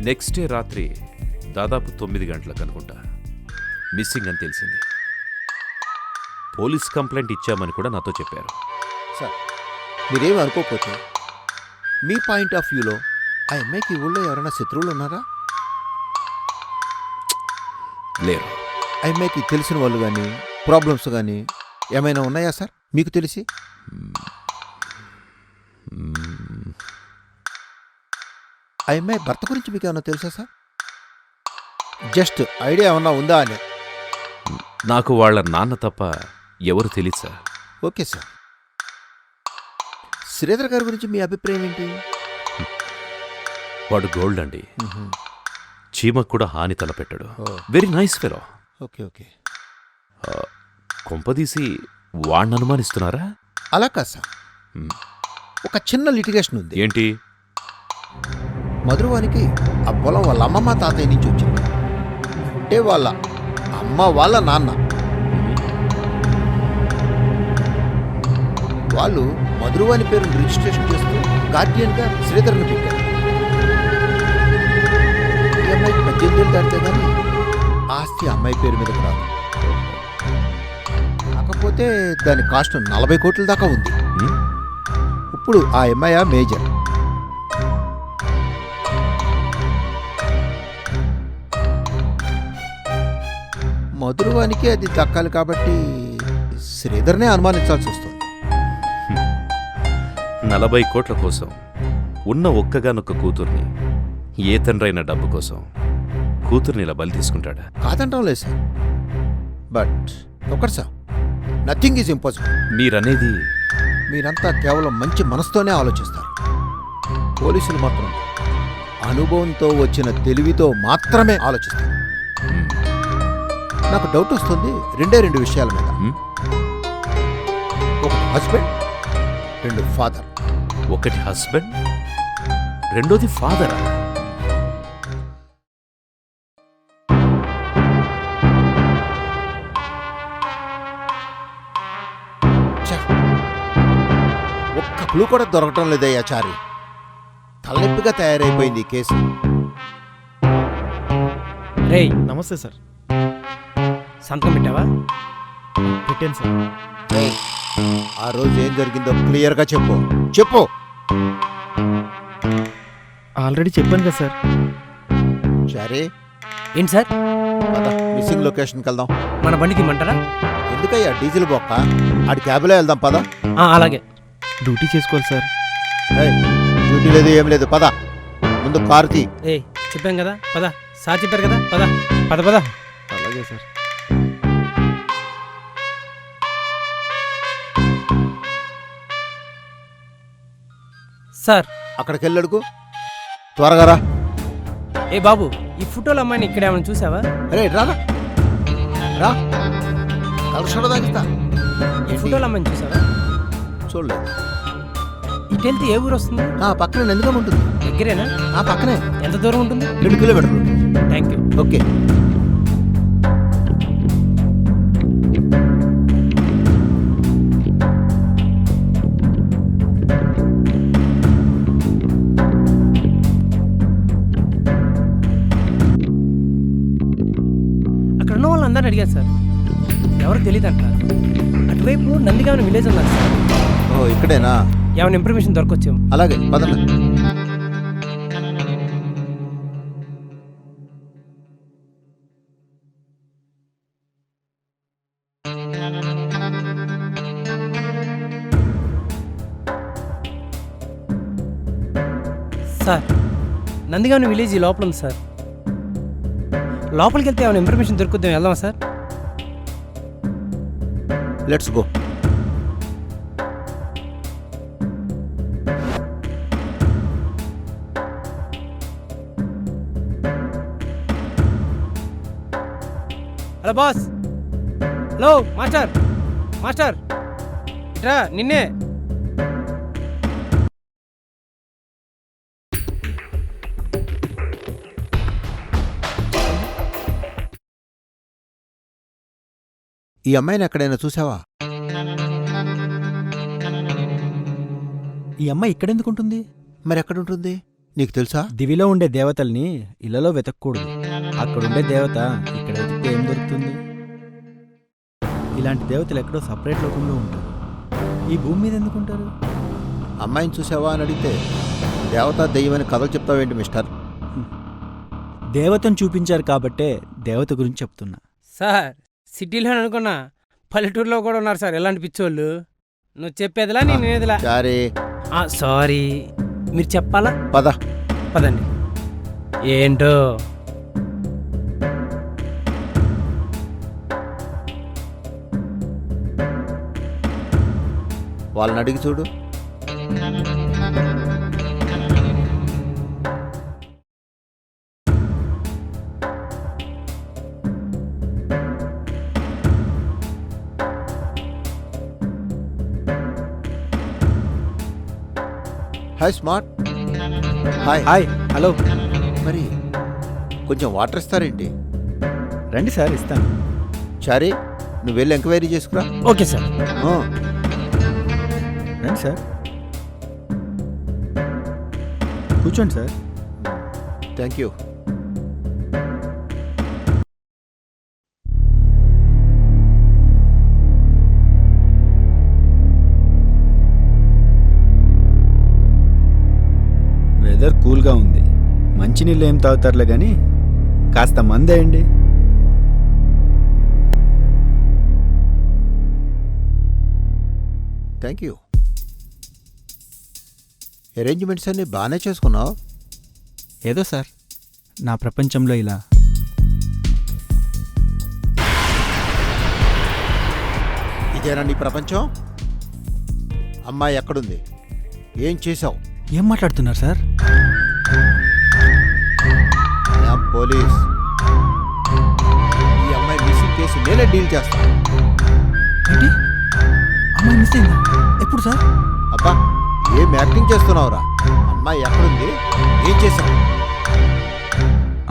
నెక్స్ట్ డే రాత్రి దాదాపు 9 గంటలకు అనుకుంటా మిస్సింగ్ అని తెలిసింది. పోలీస్ కంప్లైంట్ ఇచ్చామని కూడా నాతో చెప్పారు. సార్ మీరేమి అనుకోకపోతే మీ పాయింట్ ఆఫ్ వ్యూలో ఆ అమ్మాయికి ఈ ఊళ్ళో ఎవరైనా శత్రువులు ఉన్నారా? లేరు. ఆ అమ్మాయికి తెలిసిన వాళ్ళు కానీ ప్రాబ్లమ్స్ కానీ ఏమైనా ఉన్నాయా సార్ మీకు తెలిసి? ఆ అమ్మాయి భర్త గురించి మీకు ఏమైనా తెలుసా సార్? జస్ట్ ఐడియా ఏమన్నా ఉందా అని. నాకు వాళ్ళ నాన్న తప్ప ఎవరు తెలియదు సార్. Okay sir. శ్రీధర్ గారి గురించి మీ అభిప్రాయం ఏంటి? వాడు గోల్డ్ అండి. చీమకు కూడా హాని తలపెట్టాడు. Very nice fellow. Okay okay. కొంపదీసి వాడిని అనుమానిస్తున్నారా? అలా కాదు సార్, ఒక చిన్న లిటిగేషన్ ఉంది. ఏంటి? మధురవానికి ఆ పొలం వాళ్ళ అమ్మమ్మ తాతయ్య నుంచి వచ్చింది. అంటే వాళ్ళ అమ్మ వాళ్ళ నాన్న వాళ్ళు మధురవాని పేరును రిజిస్ట్రేషన్ చేస్తూ గార్డియన్గా శ్రీధర్ని పెట్టారు. ఈ అమ్మాయికి 18 ఏళ్ళు దాటితే కానీ ఆస్తి అమ్మాయి పేరు మీదకి రాదు. కాకపోతే దాని కాస్ట్ 40 కోట్ల దాకా ఉంది. ఇప్పుడు ఆ అమ్మాయి మేజర్. మధురవానికి అది దక్కాలి కాబట్టి శ్రీధర్నే అనుమానించాల్సి వస్తుంది. 40 కోట్ల కోసం ఉన్న ఒక్కగానొక్క కూతుర్ని, ఏ తండ్రైన డబ్బు కోసం కూతుర్ని ఇలా బలి తీసుకుంటాడా? కాదంటాం లేదు సార్, బట్ ఒకటి సార్, నథింగ్ ఈజ్ ఇంపాసిబుల్. మీరనేది? మీరంతా కేవలం మంచి మనసుతోనే ఆలోచిస్తారు. పోలీసులు మాత్రం అనుభవంతో వచ్చిన తెలివితో మాత్రమే ఆలోచిస్తారు. నాకు డౌట్ వస్తుంది 2 విషయాల మీద. ఒకటి హస్బెండ్, 2 ఫాదర్. ఒకటి హస్బెండ్, రెండోది ఫాదరా? ఒక్క క్లూ కూడా దొరకటం లేదయ్యా చారి. తలనొప్పిగా తయారైపోయింది ఈ కేసు. రేయ్, నమస్తే సార్. సంతకం పెట్టావా? పెట్టాను సార్. ఆ రోజు ఏం జరిగిందో క్లియర్గా చెప్పు. చెప్పు. ఆల్రెడీ చెప్పాను కదా సార్. చారి ఏంటి సార్? మిస్సింగ్ లొకేషన్కి వెళ్దాం. మన బండి తీయమంటారా? ఎందుకయ్యా డీజిల్ బొక్క? ఆడి క్యాబ్లో వెళ్దాం పద. అలాగే. డ్యూటీ చేసుకోవాలి సార్. డ్యూటీ లేదు ఏం లేదు, పద. ముందు కారు తీ. చెప్పాం కదా పద. సార్ చెప్పారు కదా పద. పద పద. అలాగే సార్. సార్ అక్కడికి వెళ్ళడుకు త్వరగా రా. ఏ బాబు, ఈ ఫోటోల అమ్మాయిని ఇక్కడ ఏమైనా చూసావా? అరే రారా రా, కలిసి తాగిస్తా. ఈ ఫోటోల అమ్మాయిని చూసావా? చూడలేదు. ఇటు వెళ్తే ఏ ఊరు వస్తుంది? పక్కనే ఎందుకు ఉంటుంది. దగ్గరేనా? పక్కనే. ఎంత దూరం ఉంటుంది? 2 కిలోమీటర్లు. Thank you. ఓకే. అక్కడ ఉన్న వాళ్ళు అందరిని అడిగారు సార్, ఎవరు తెలియదు అంటారు. అటువైపు నందిగామ విలేజ్ ఉన్నారు సార్. ఓ ఇక్కడేనా? ఏమైనా ఇన్ఫర్మేషన్ దొరకొచ్చాము. అలాగే పదండి. సార్ నందిగాని విలేజ్ ఈ లోపల ఉంది సార్. లోపలికి వెళ్తే ఏమైనా ఇన్ఫర్మేషన్ దొరుకుద్దాం, వెళ్దామా sir? Let's go. Hello boss. Hello master. Master ఇట్రా, నిన్నే. ఈ అమ్మాయిని ఎక్కడైనా చూసావా? ఈ అమ్మాయి ఇక్కడెందుకుంటుంది? మరి ఎక్కడుంటుంది నీకు తెలుసా? దివిలో ఉండే దేవతల్ని ఇళ్లలో వెతకూడదు. అక్కడుండే దేవత ఇక్కడ వెతికితే ఏం దొరుకుతుంది? ఇలాంటి దేవతలు ఎక్కడో సపరేట్ లోకంలో ఉంటారు. ఈ భూమి మీద ఎందుకుంటారు? అమ్మాయిని చూసావా అని అడిగితే దేవత దెయ్యమని కథలు చెప్తావేంటి మిస్టర్? దేవతను చూపించారు కాబట్టే దేవత గురించి చెప్తున్నా. సార్ సిటీలో అనుకున్నా, పల్లెటూరులో కూడా ఉన్నారు సార్ ఇలాంటి పిచ్చోళ్ళు. నువ్వు చెప్పేదిలా నేను వినేదిలా. సారీ. సారీ, మీరు చెప్పాలా? పద పదండి. ఏంటో వాళ్ళని అడిగి చూడు. Hi smart. Hi. Hi. Hello. మరి కొంచెం వాటర్ ఇస్తారేంటి? రండి సార్, ఇస్తాను. చారీ, నువ్వు వెళ్ళి ఎంక్వైరీ చేసుకురా. Okay sir. రండి సార్, కూర్చోండి సార్. Thank you. వెదర్ కూల్గా ఉంది. మంచినీళ్ళు ఏం తాగుతారులే కానీ కాస్త మందేయండి. Thank you. అరేంజ్మెంట్స్ అన్నీ బాగానే చేసుకున్నావు. ఏదో సార్, నా ప్రపంచంలో ఇలా. ఇదేనా నీ ప్రపంచం? అమ్మాయి ఎక్కడుంది? ఏం చేశావు? ఏం మాట్లాడుతున్నారు సార్? పోలీస్. ఈ అమ్మాయి మిస్సింగ్ కేసు నేనే డీల్ చేస్తాను. ఏంటి? అమ్మాయి మిస్ అయిందా? ఎప్పుడు సార్? అబ్బా, ఏం యాక్టింగ్ చేస్తున్నావురా? అమ్మాయి ఎక్కడుంది? ఏం చేశావు?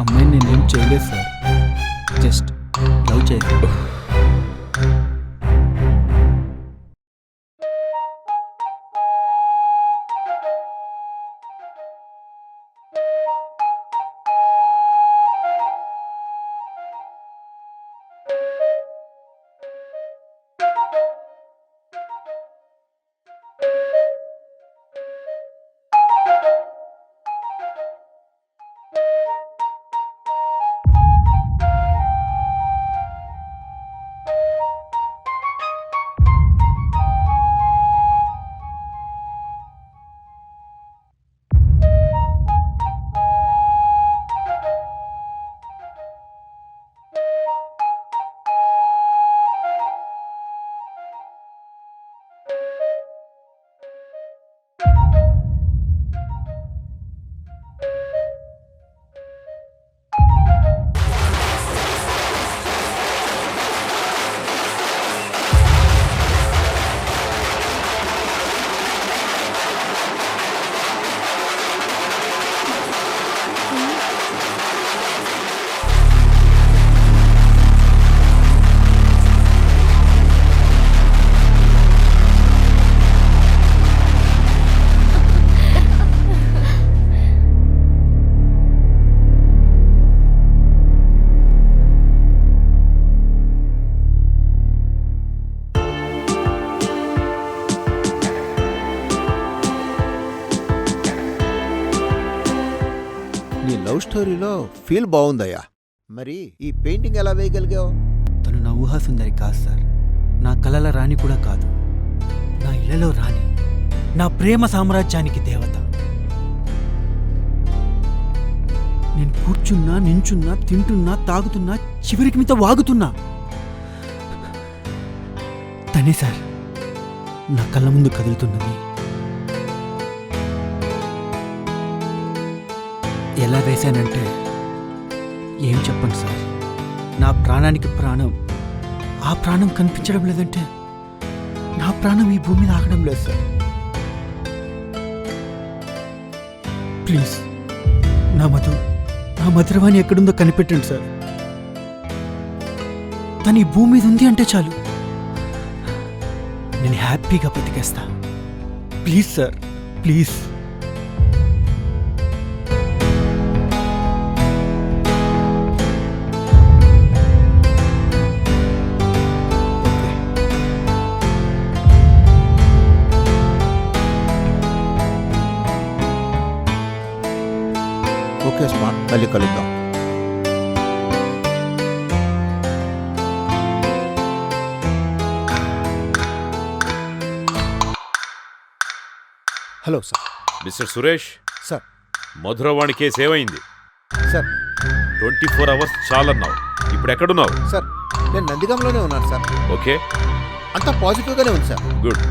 అమ్మాయిని నేనేం చేయలేదు సార్, జస్ట్ లవ్ చేశాను. నీ లవ్ స్టోరీలో ఫీల్ బాగుందయ్యా. మరి ఈ పెయింటింగ్ ఎలా వేయగలిగావు? తను నా ఊహా సుందరి కాదు సార్, నా కలల రాణి కూడా కాదు, నా ఇళ్లలో రాణి, నా ప్రేమ సామ్రాజ్యానికి దేవత. నేను కూర్చున్నా, నించున్నా, తింటున్నా, తాగుతున్నా, చివరికి మీతో వాగుతున్నా. తనే సార్ నా కళ్ళ ముందు కదులుతున్నది. ఎలా వేశానంటే ఏం చెప్పండి సార్, నా ప్రాణానికి ప్రాణం. ఆ ప్రాణం కనిపించడం లేదంటే నా ప్రాణం ఈ భూమి మీద ఆగడం లేదు సార్. ప్లీజ్ నా మధురవాణి ఎక్కడుందో కనిపెట్టండి సార్. తను ఈ భూమి మీద ఉంది అంటే చాలు, నేను హ్యాపీగా బతికేస్తా. Please sir, please. Okay smart, మళ్ళీ కలుద్దాం. Hello sir. Mister Suresh sir. Madhuravani case ఏమైంది సార్? 24 అవర్స్ చాలన్నావు, ఇప్పుడు ఎక్కడున్నావు? సార్ నేను నందిగాంలోనే ఉన్నాను సార్. ఓకే, అంతా పాజిటివ్గానే ఉంది సార్. గుడ్.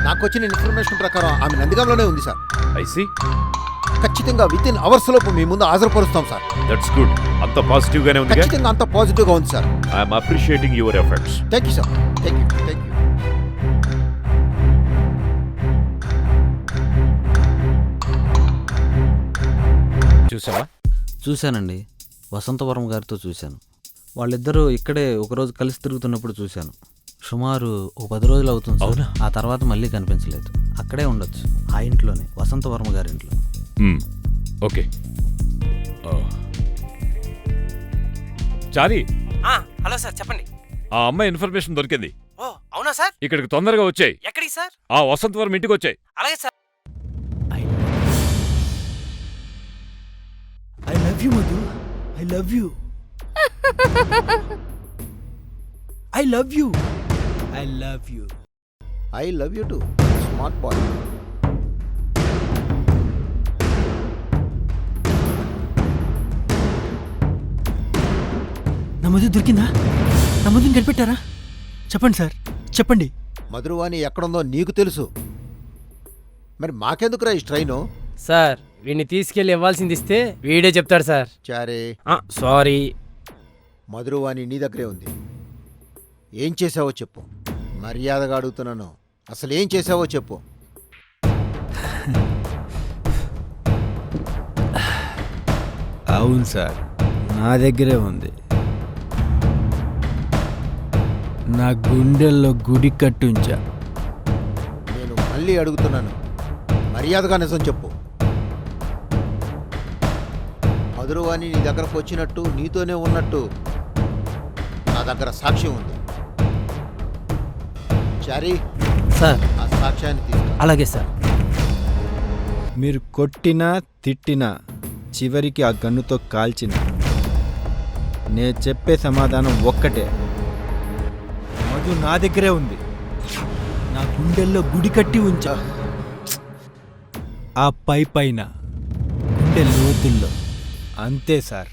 నాకు వచ్చిన ఇన్ఫర్మేషన్ ప్రకారం ఆమె నందిగాంలోనే ఉంది సార్. ఐసి ఖచ్చితంగా విత్ ఇన్ అవర్స్ లోపు మీ ముందు హాజరుపరుస్తాం సార్. That's good. అంత పాజిటివ్ గానే ఉంది. ఖచ్చితంగా అంత పాజిటివ్ గా ఉంది sir. I'm appreciating your efforts. Thank you sir. Thank you, thank you. చూసావా? చూశానండి, వసంతవరం గారితో చూశాను. వాళ్ళిద్దరూ ఇక్కడే ఒకరోజు కలిసి తిరుగుతున్నప్పుడు చూశాను. సుమారు ఒక 10 రోజులు అవుతుంది. అవునా? ఆ తర్వాత మళ్ళీ కనిపించలేదు. అక్కడే ఉండొచ్చు, ఆ ఇంట్లోనే, వసంతవర్మ గారి ఇంట్లో. ఓకే. చారీ. హలో సార్, చెప్పండి. ఆ అమ్మాయి ఇన్ఫర్మేషన్ దొరికింది. ఓ అవునా సార్? ఇక్కడికి తొందరగా వచ్చాయి. ఎక్కడికి సార్? ఆ వసంతవరం ఇంటికి వచ్చాయి. అలాగే sir. I love you Madhu, I love you, I love you, I love you, I love you to smart boy. నా మధు దొరికిందా? నా మధుని కనిపెట్టారా? చెప్పండి సార్, చెప్పండి. మధురవాణి ఎక్కడుందో నీకు తెలుసు, మరి మాకెందుకురా ఈ స్ట్రైను? సార్ వీడిని తీసుకెళ్ళి ఇవ్వాల్సింది ఇస్తే వీడే చెప్తాడు సార్. చారే, సారీ. మధురవాణి నీ దగ్గరే ఉంది. ఏం చేసావో చెప్పు. మర్యాదగా అడుగుతున్నాను, అసలు ఏం చేసావో చెప్పు. అవును సార్, నా దగ్గరే ఉంది. నా గుండెల్లో గుడి కట్టుంచా. నేను మళ్ళీ అడుగుతున్నాను, మర్యాదగా నిజం చెప్పు. మధురవాణి నీ దగ్గరకు వచ్చినట్టు, నీతోనే ఉన్నట్టు నా దగ్గర సాక్ష్యం ఉంది. చారీ సార్, ఆ సాక్ష్యాన్ని తీసుకు. అలాగే సార్. మీరు కొట్టినా తిట్టినా చివరికి ఆ గన్నుతో కాల్చిన నేను చెప్పే సమాధానం ఒక్కటే, మధు నా దగ్గరే ఉంది. నా గుండెల్లో గుడి కట్టి ఉంచా. ఆ పైన గుండె లోతుల్లో. అంతే సార్.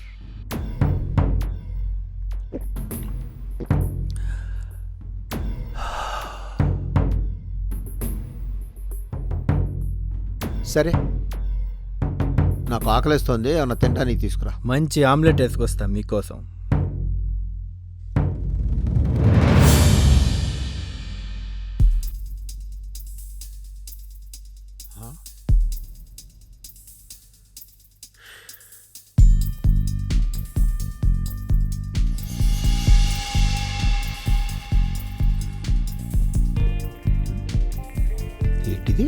సరే, నాకు ఆకలిస్తోంది, ఏమన్నా తినడానికి తీసుకురా. మంచి ఆమ్లెట్ వేసుకొస్తా మీకోసం. ఏంటిది?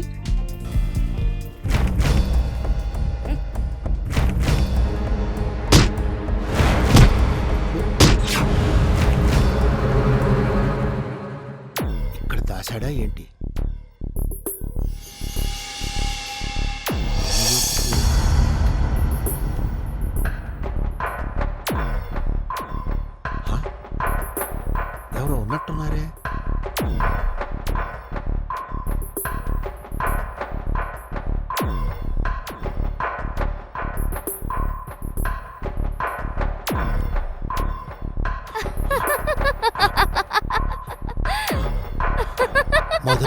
ఇక్కడ దాశాడా ఏంటి? ఎవరో ఉన్నట్టున్నారే.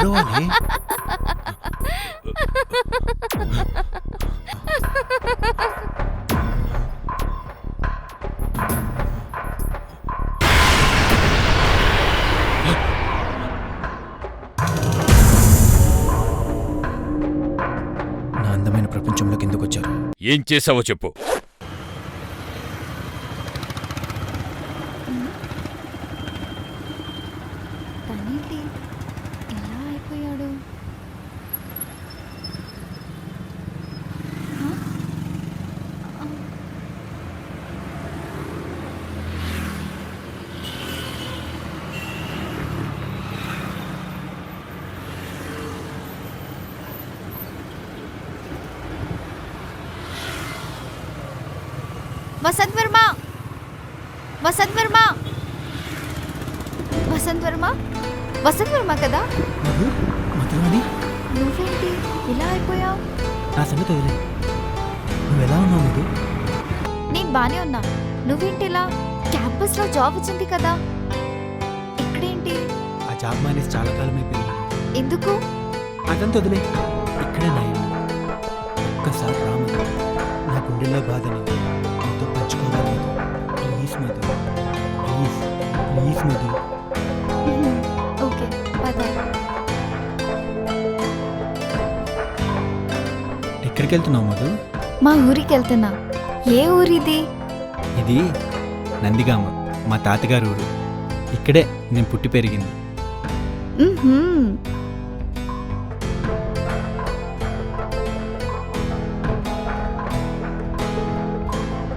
మధురవాణి నా అందమైన ప్రపంచంలోకి ఎందుకు వచ్చారు? ఏం చేసావో చెప్పు. తనేంటి ఎలా అయిపోయాడు? వసంత్ వర్మ, వసంత్ వర్మ, వసంత్ వర్మ, వసంత్ వర్మ కదా? మధురవాణి, నువ్వేంటి ఇలా అయిపోయావు? నా సంగతి వదిలే. నువ్వు ఎలా ఉన్నావు మధు? నేను బానే ఉన్నా. నువ్వేంటి ఇలా? క్యాంపస్ లో జాబ్ వచ్చింది కదా, ఇక్కడేంటి? ఆ జాబ్ మానేసి చాలా కాలం అయిపోయింది. ఎందుకు? అదంతా వదిలే. ఇక్కడే నా ఇల్లు. ఒక్కసారి రామదు. నా గుండెల్లో బాధని నీతో పంచుకోవాలి. Please Madhu, please please Madhu. Okay, పద. ఎక్కడికి వెళ్తున్నావు మధు? మా ఊరికి వెళ్తున్నా. ఏ ఊరిది? ఇది నందిగామ, మా తాతగారు ఊరు. ఇక్కడే నేను పుట్టి పెరిగింది. మ్మ్హ్మ్.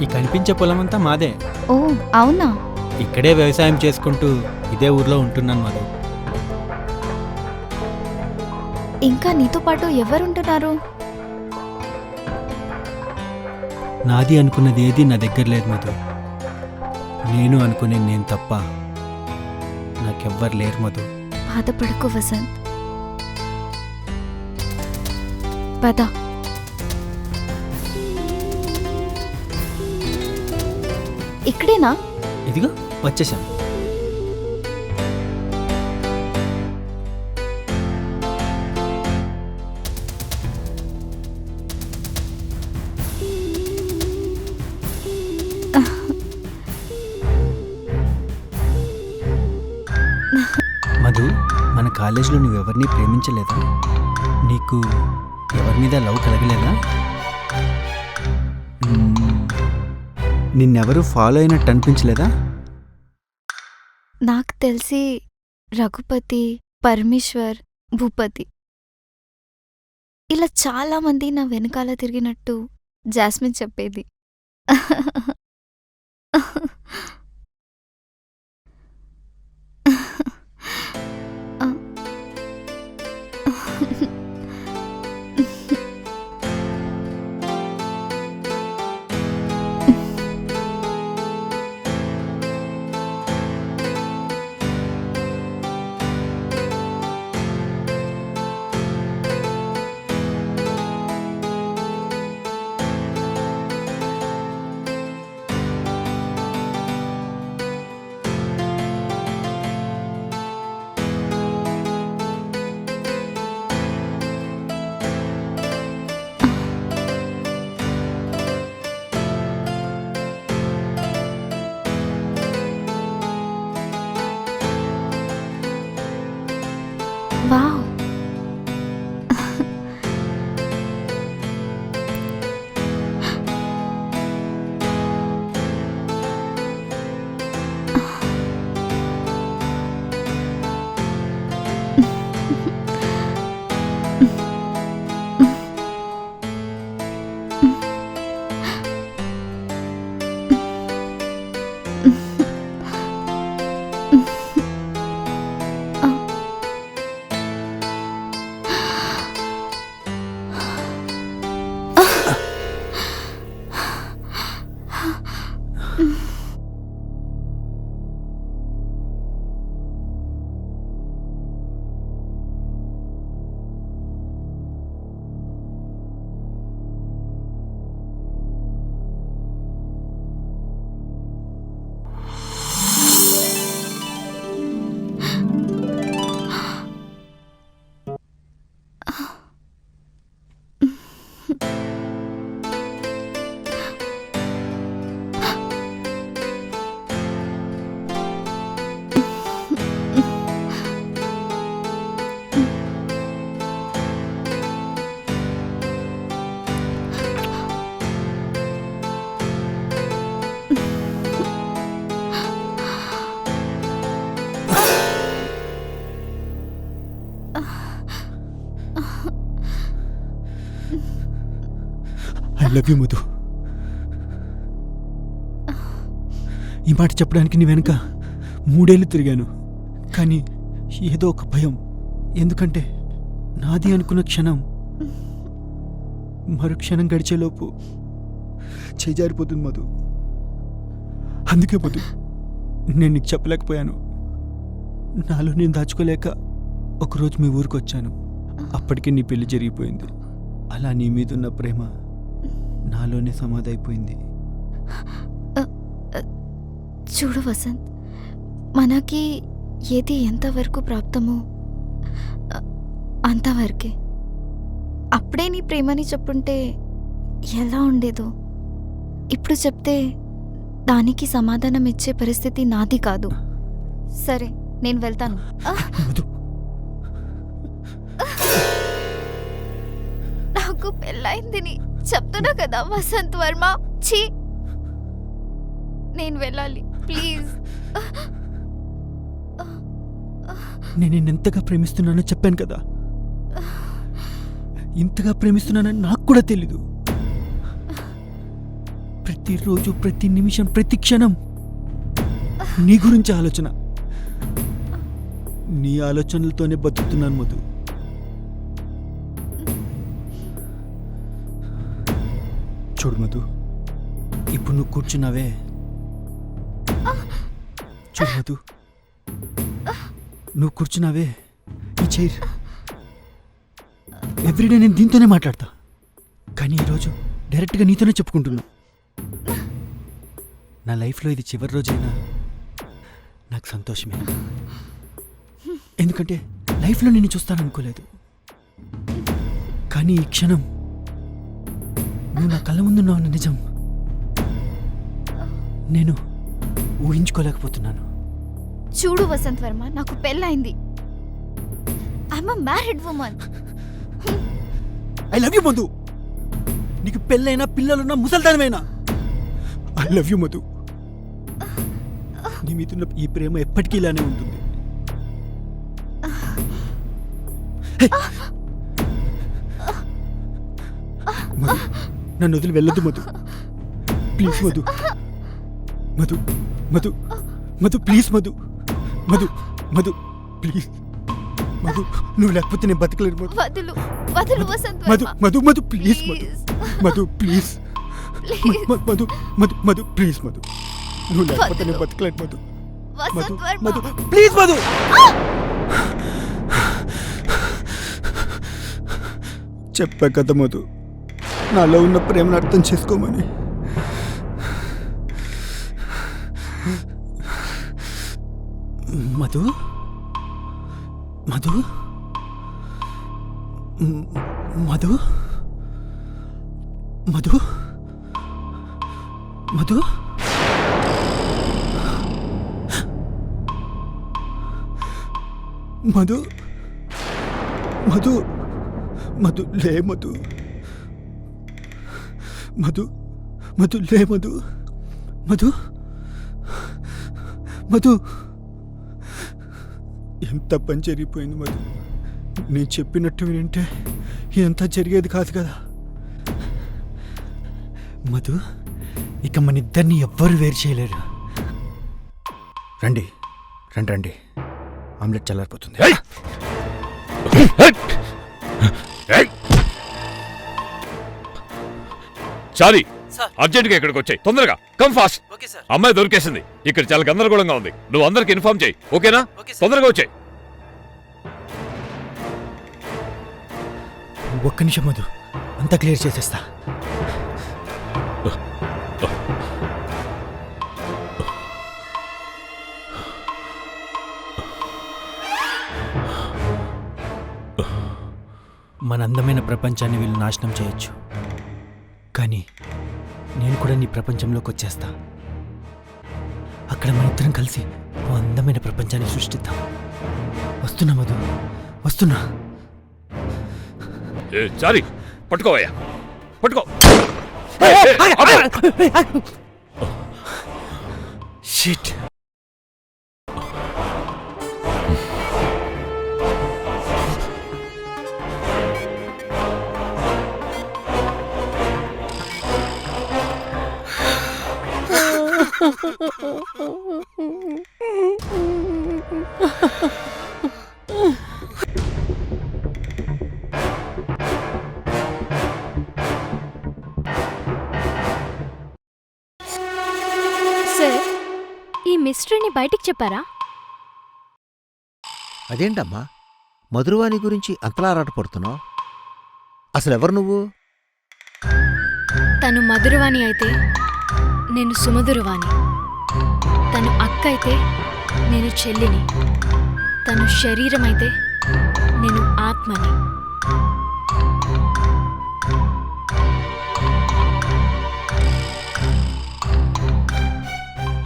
ఈ కనిపించే పొలం అంతా మాదే. ఓ అవునా? ఇక్కడే వ్యవసాయం చేసుకుంటూ ఇదే ఊర్లో ఉంటున్నాను మధు. ఇంకా నీతో పాటు ఎవరుంటున్నారు? నాది అనుకున్నది ఏది నా దగ్గర లేదు మధు. నేను అనుకునే నేను తప్ప నాకెవ్వరు లేరు మధు. బాధపడకు వసంత్, పద. ఇక్కడేనా? ఇదిగో వచ్చేసాం. మధు, మన కాలేజీలో నువ్వెవరిని ప్రేమించలేదా? నీకు ఎవరి మీద లవ్ కలగలేదా? నిన్నెవరూ ఫాలో అయినట్టు అనిపించలేదా? నాకు తెలిసి రఘుపతి, పరమేశ్వర్, భూపతి ఇలా చాలా మంది నా వెనకాల తిరిగినట్టు జాస్మిన్ చెప్పేది. Love you Madhu. ఈ మాట చెప్పడానికి నీ వెనుక 3 ఏళ్ళు తిరిగాను, కానీ ఏదో ఒక భయం. ఎందుకంటే నాది అనుకున్న క్షణం మరు క్షణం గడిచేలోపు చేజారిపోతుంది మధు. అందుకే మధు నేను నీకు చెప్పలేకపోయాను. నాలో నేను దాచుకోలేక ఒకరోజు మీ ఊరికి వచ్చాను. అప్పటికే నీ పెళ్లి జరిగిపోయింది. అలా నీ మీదున్న ప్రేమ నాలోనే సమాధి అయిపోయింది. చూడు వసంత్, మనకి ఏది ఎంతవరకు ప్రాప్తమో అంతవరకే. అప్పుడే నీ ప్రేమని చెప్పుంటే ఎలా ఉండేదో. ఇప్పుడు చెప్తే దానికి సమాధానం ఇచ్చే పరిస్థితి నాది కాదు. సరే, నేను వెళ్తాను. నాకు పెళ్ళైందని చెప్తున్నా కదా వసంత్ వర్మ. ఛీ, నేను వెళ్ళాలి ప్లీజ్. నేను నిన్నెంతగా ప్రేమిస్తున్నానో చెప్పాను కదా. ఇంతగా ప్రేమిస్తున్నానని నాకు కూడా తెలీదు. ప్రతిరోజు, ప్రతి నిమిషం, ప్రతి క్షణం నీ గురించి ఆలోచన. నీ ఆలోచనలతోనే బతుకుతున్నాను మధు. చూడు మధు, ఇప్పుడు నువ్వు కూర్చున్నావే, చూడు మధు, నువ్వు కూర్చున్నావే ఈ చైర్, ఎవ్రీడే నేను దీంతోనే మాట్లాడతా. కానీ ఈరోజు డైరెక్ట్గా నీతోనే చెప్పుకుంటున్నా. నా లైఫ్లో ఇది చివరి రోజైనా నాకు సంతోషమే. ఎందుకంటే లైఫ్లో నేను చూస్తాననుకోలేదు. కానీ ఈ క్షణం నువ్వు నా కళ్ళ ముందున్నావు నిజం నేను ఊహించుకోలేకపోతున్నాను. చూడు వసంత్ వర్మ, నాకు పెళ్ళైంది. I'm a married woman. I love you Madhu. నీకు పెళ్ళైనా పిల్లలున్నా ముసల్దానమైనా ఐ లవ్ యూ మధు. నీ మీదున్న ఈ ప్రేమ ఎప్పటికీ ఇలానే ఉంటుంది. మధు, నన్ను వదిలి వెళ్ళొద్దు Madhu. Please Madhu. Madhu Madhu Madhu please Madhu. Madhu Madhu please Madhu. నువ్వు లేకపోతే నేను బతకలేను మధు. వదులు వదులు Vasant Madhu Varma. Madhu Madhu please Madhu. Madhu please Madhu Madhu Madhu please Madhu. నువ్వు లేకపోతే నేను బతకలేను మధు. మధు వసంత్ వర్మ. మధు ప్లీజ్ మధు. చెప్పా కదా మధు, నాలో ఉన్న ప్రేమను అర్థం చేసుకోమని. మధు మధు మధు మధు మధు మధు మధు మధు లే మధు. మధు మధు లే మధు. మధు మధు ఎంత పని జరిగిపోయింది మధు. నేను చెప్పినట్టు వింటే ఇదంతా జరిగేది కాదు కదా మధు. ఇక మన ఇద్దరిని ఎవ్వరు వేరు చేయలేరు. రండి రండి రండి, ఆమ్లెట్ చల్లారిపోతుంది. చాలి, అర్జెంట్గా ఇక్కడికి వచ్చాయి, తొందరగా కమ్ ఫాస్ట్. అమ్మాయి దొరికేసింది. ఇక్కడ చాలా గందరగోళంగా ఉంది. నువ్వు అందరికి ఇన్ఫార్మ్ చేయి, ఓకేనా? తొందరగా వచ్చాయి. ఒక్క నిమిషం మధు, అంతా క్లియర్ చేసేస్తా. మన అందమైన ప్రపంచాన్ని వీళ్ళు నాశనం చేయొచ్చు, కానీ నేను కూడా నీ ప్రపంచంలోకి వచ్చేస్తా. అక్కడ మన ఇద్దరం కలిసి ఓ అందమైన ప్రపంచాన్ని సృష్టిద్దాం. వస్తున్నా మధు, వస్తున్నా. చాలి, పట్టుకోవయ్యా, పట్టుకో. షిట్. సార్, ఈ మిస్టరీని బయటికి చెప్పారా? అదేంటమ్మా మధురవాణి గురించి అంతలా ఆరాటపడుతున్నావు? అసలు ఎవరు నువ్వు? తను మధురవాణి అయితే నేను సుమధురవాణి. తను అక్క అయితే నేను చెల్లిని. తను శరీరం అయితే నేను ఆత్మని.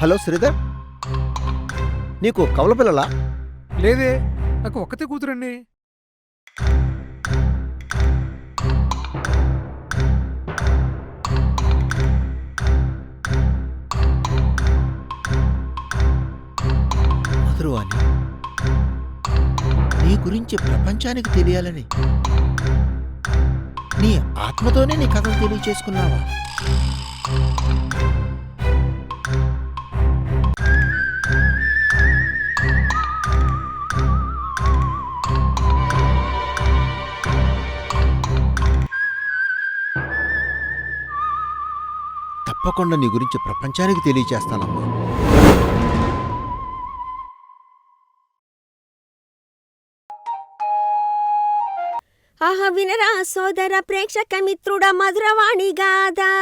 హలో శ్రీధర్, నీకు కవల పిల్లలా? లేదే, నాకు ఒక్కతే కూతురండి. మధురవాణి, నీ గురించి ప్రపంచానికి తెలియాలని నీ ఆత్మతోనే నీ కథలు తెలియచేసుకున్నావా? తప్పకుండా నీ గురించి ప్రపంచానికి తెలియచేస్తానమ్మా. ఆహా వినరా సోదర ప్రేక్షక మిత్రుడ మధురవాణి గాదా.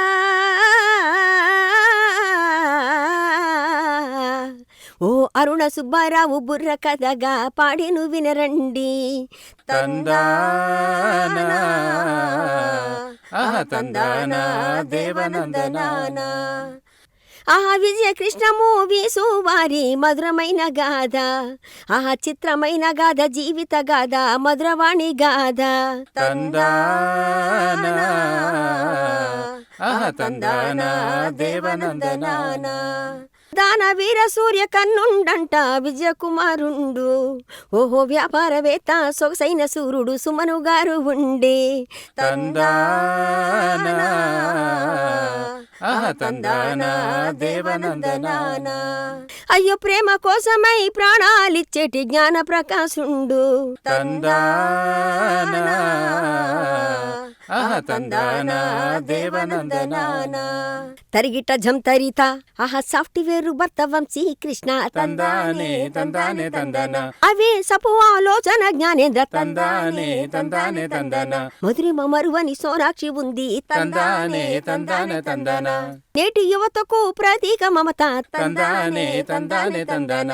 ఓ అరుణ సుబ్బారావు బుర్ర కథగా పాడిను వినరండి. తందానా తందానా దేవనందనానా. ఆహా విజయ కృష్ణ మూవీసు వారి మధురమైన గాథ. ఆహా చిత్రమైన గాథ, జీవిత గాథ, మధురవాణి గాథ. తందానా తందానా దేవనందనానా. దాన వీర సూర్య కన్నుండంట విజయకుమారుండు. ఓహో వ్యాపారవేత్త సొగసైన సూర్యుడు సుమను గారు ఉండే. తందానా తందానా దేవనందనానా. అయ్యో ప్రేమ కోసమై ప్రాణాలిచ్చేటి జ్ఞాన ప్రకాశుండు. తందానా తందానా దేవనందనానా. తరిగిట జంతరిత ఆహా సాఫ్ట్వేర్ భర్త వంశీ కృష్ణ. తందానే తందానే తందన. అవే సపు ఆలోచన జ్ఞానేంద్ర. తందానే తందానే తందన. మధురిమ మరువని సోనాక్షి ఉంది. తందానే తందానే తందన. నేటి యువతకు ప్రతీక మమత. తందానే తందానే తందన.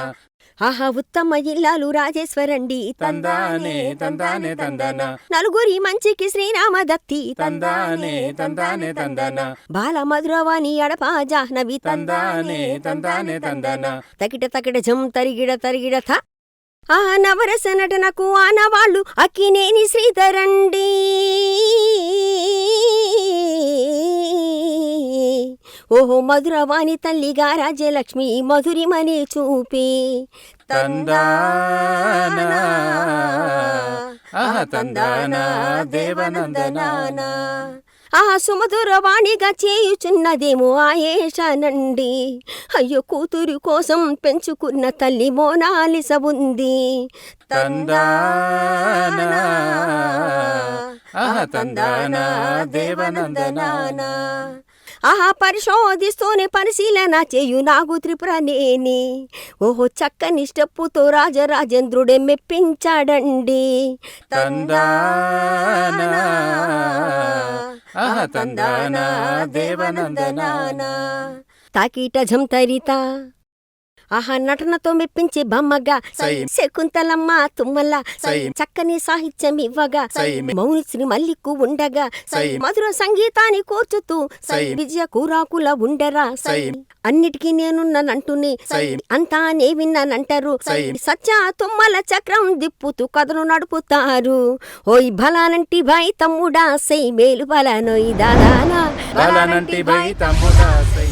ఆహా ఉత్తమ ఇల్లాలు రాజేశ్వరండి. తందానే తందానే తందన. నలుగురి మంచికి శ్రీరామదత్తి. తందానే తందానే తందన. బాల మధురవాణి అడపా జాహ్నవి. తందానే తందానే తందన. తకిట తకిట జం తరిగిడ తరిగిడ థ. ఆ నవరస నటనకు ఆనవాళ్ళు అక్కినేని శ్రీధరండి. ఓహో మధురవాణి తల్లిగా రాజ్యలక్ష్మి మధురిమని చూపి. తందానా తందానా దేవనందనానా. ఆ సుమధురవాణిగా చేయుచున్నదేమో ఆయేషానండి. అయ్యో కూతురు కోసం పెంచుకున్న తల్లి మోనాలిస ఉంది. తందానా తందానా దేవనందనానా. ఆహా పరిశోధిస్తూనే పరిశీలన చేయు నాగు త్రిపురనేని. ఓహో చక్కని స్టెప్పుతో రాజరాజేంద్రుడే మెప్పించాడండి. తందానా తందానా దేవనందనానా. తాకిట జంతరిత ఆహా నటనతో మెప్పించి బమ్మగా. శకుంతలమ్మ తుమ్మల చక్కని సాహిత్యం ఇవ్వగా. మౌనిశ్రీ మల్లికు ఉండగా. మధుర సంగీతాన్ని కోర్చుతూ విజయ కూరాకుల ఉండరా. అన్నిటికీ నేనున్నానంటూనే అంతా నే విన్నానంటారు. సత్య తుమ్మల చక్రం దిప్పుతూ కథను నడుపుతారు. ఓయ్ బలానంటి బాయ్ తమ్ముడా సై మేలు బలానోయ్ దాదానా. బలానంటి బాయ్ తమ్ముడా సై.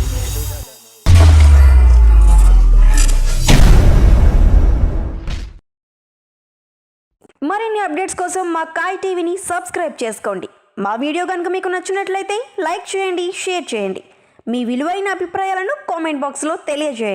మరిన్ని అప్డేట్స్ కోసం మా కాయ్ టీవీని సబ్స్క్రైబ్ చేసుకోండి. మా వీడియో కనుక మీకు నచ్చినట్లయితే లైక్ చేయండి, షేర్ చేయండి. మీ విలువైన అభిప్రాయాలను కామెంట్ బాక్స్లో తెలియజేయండి.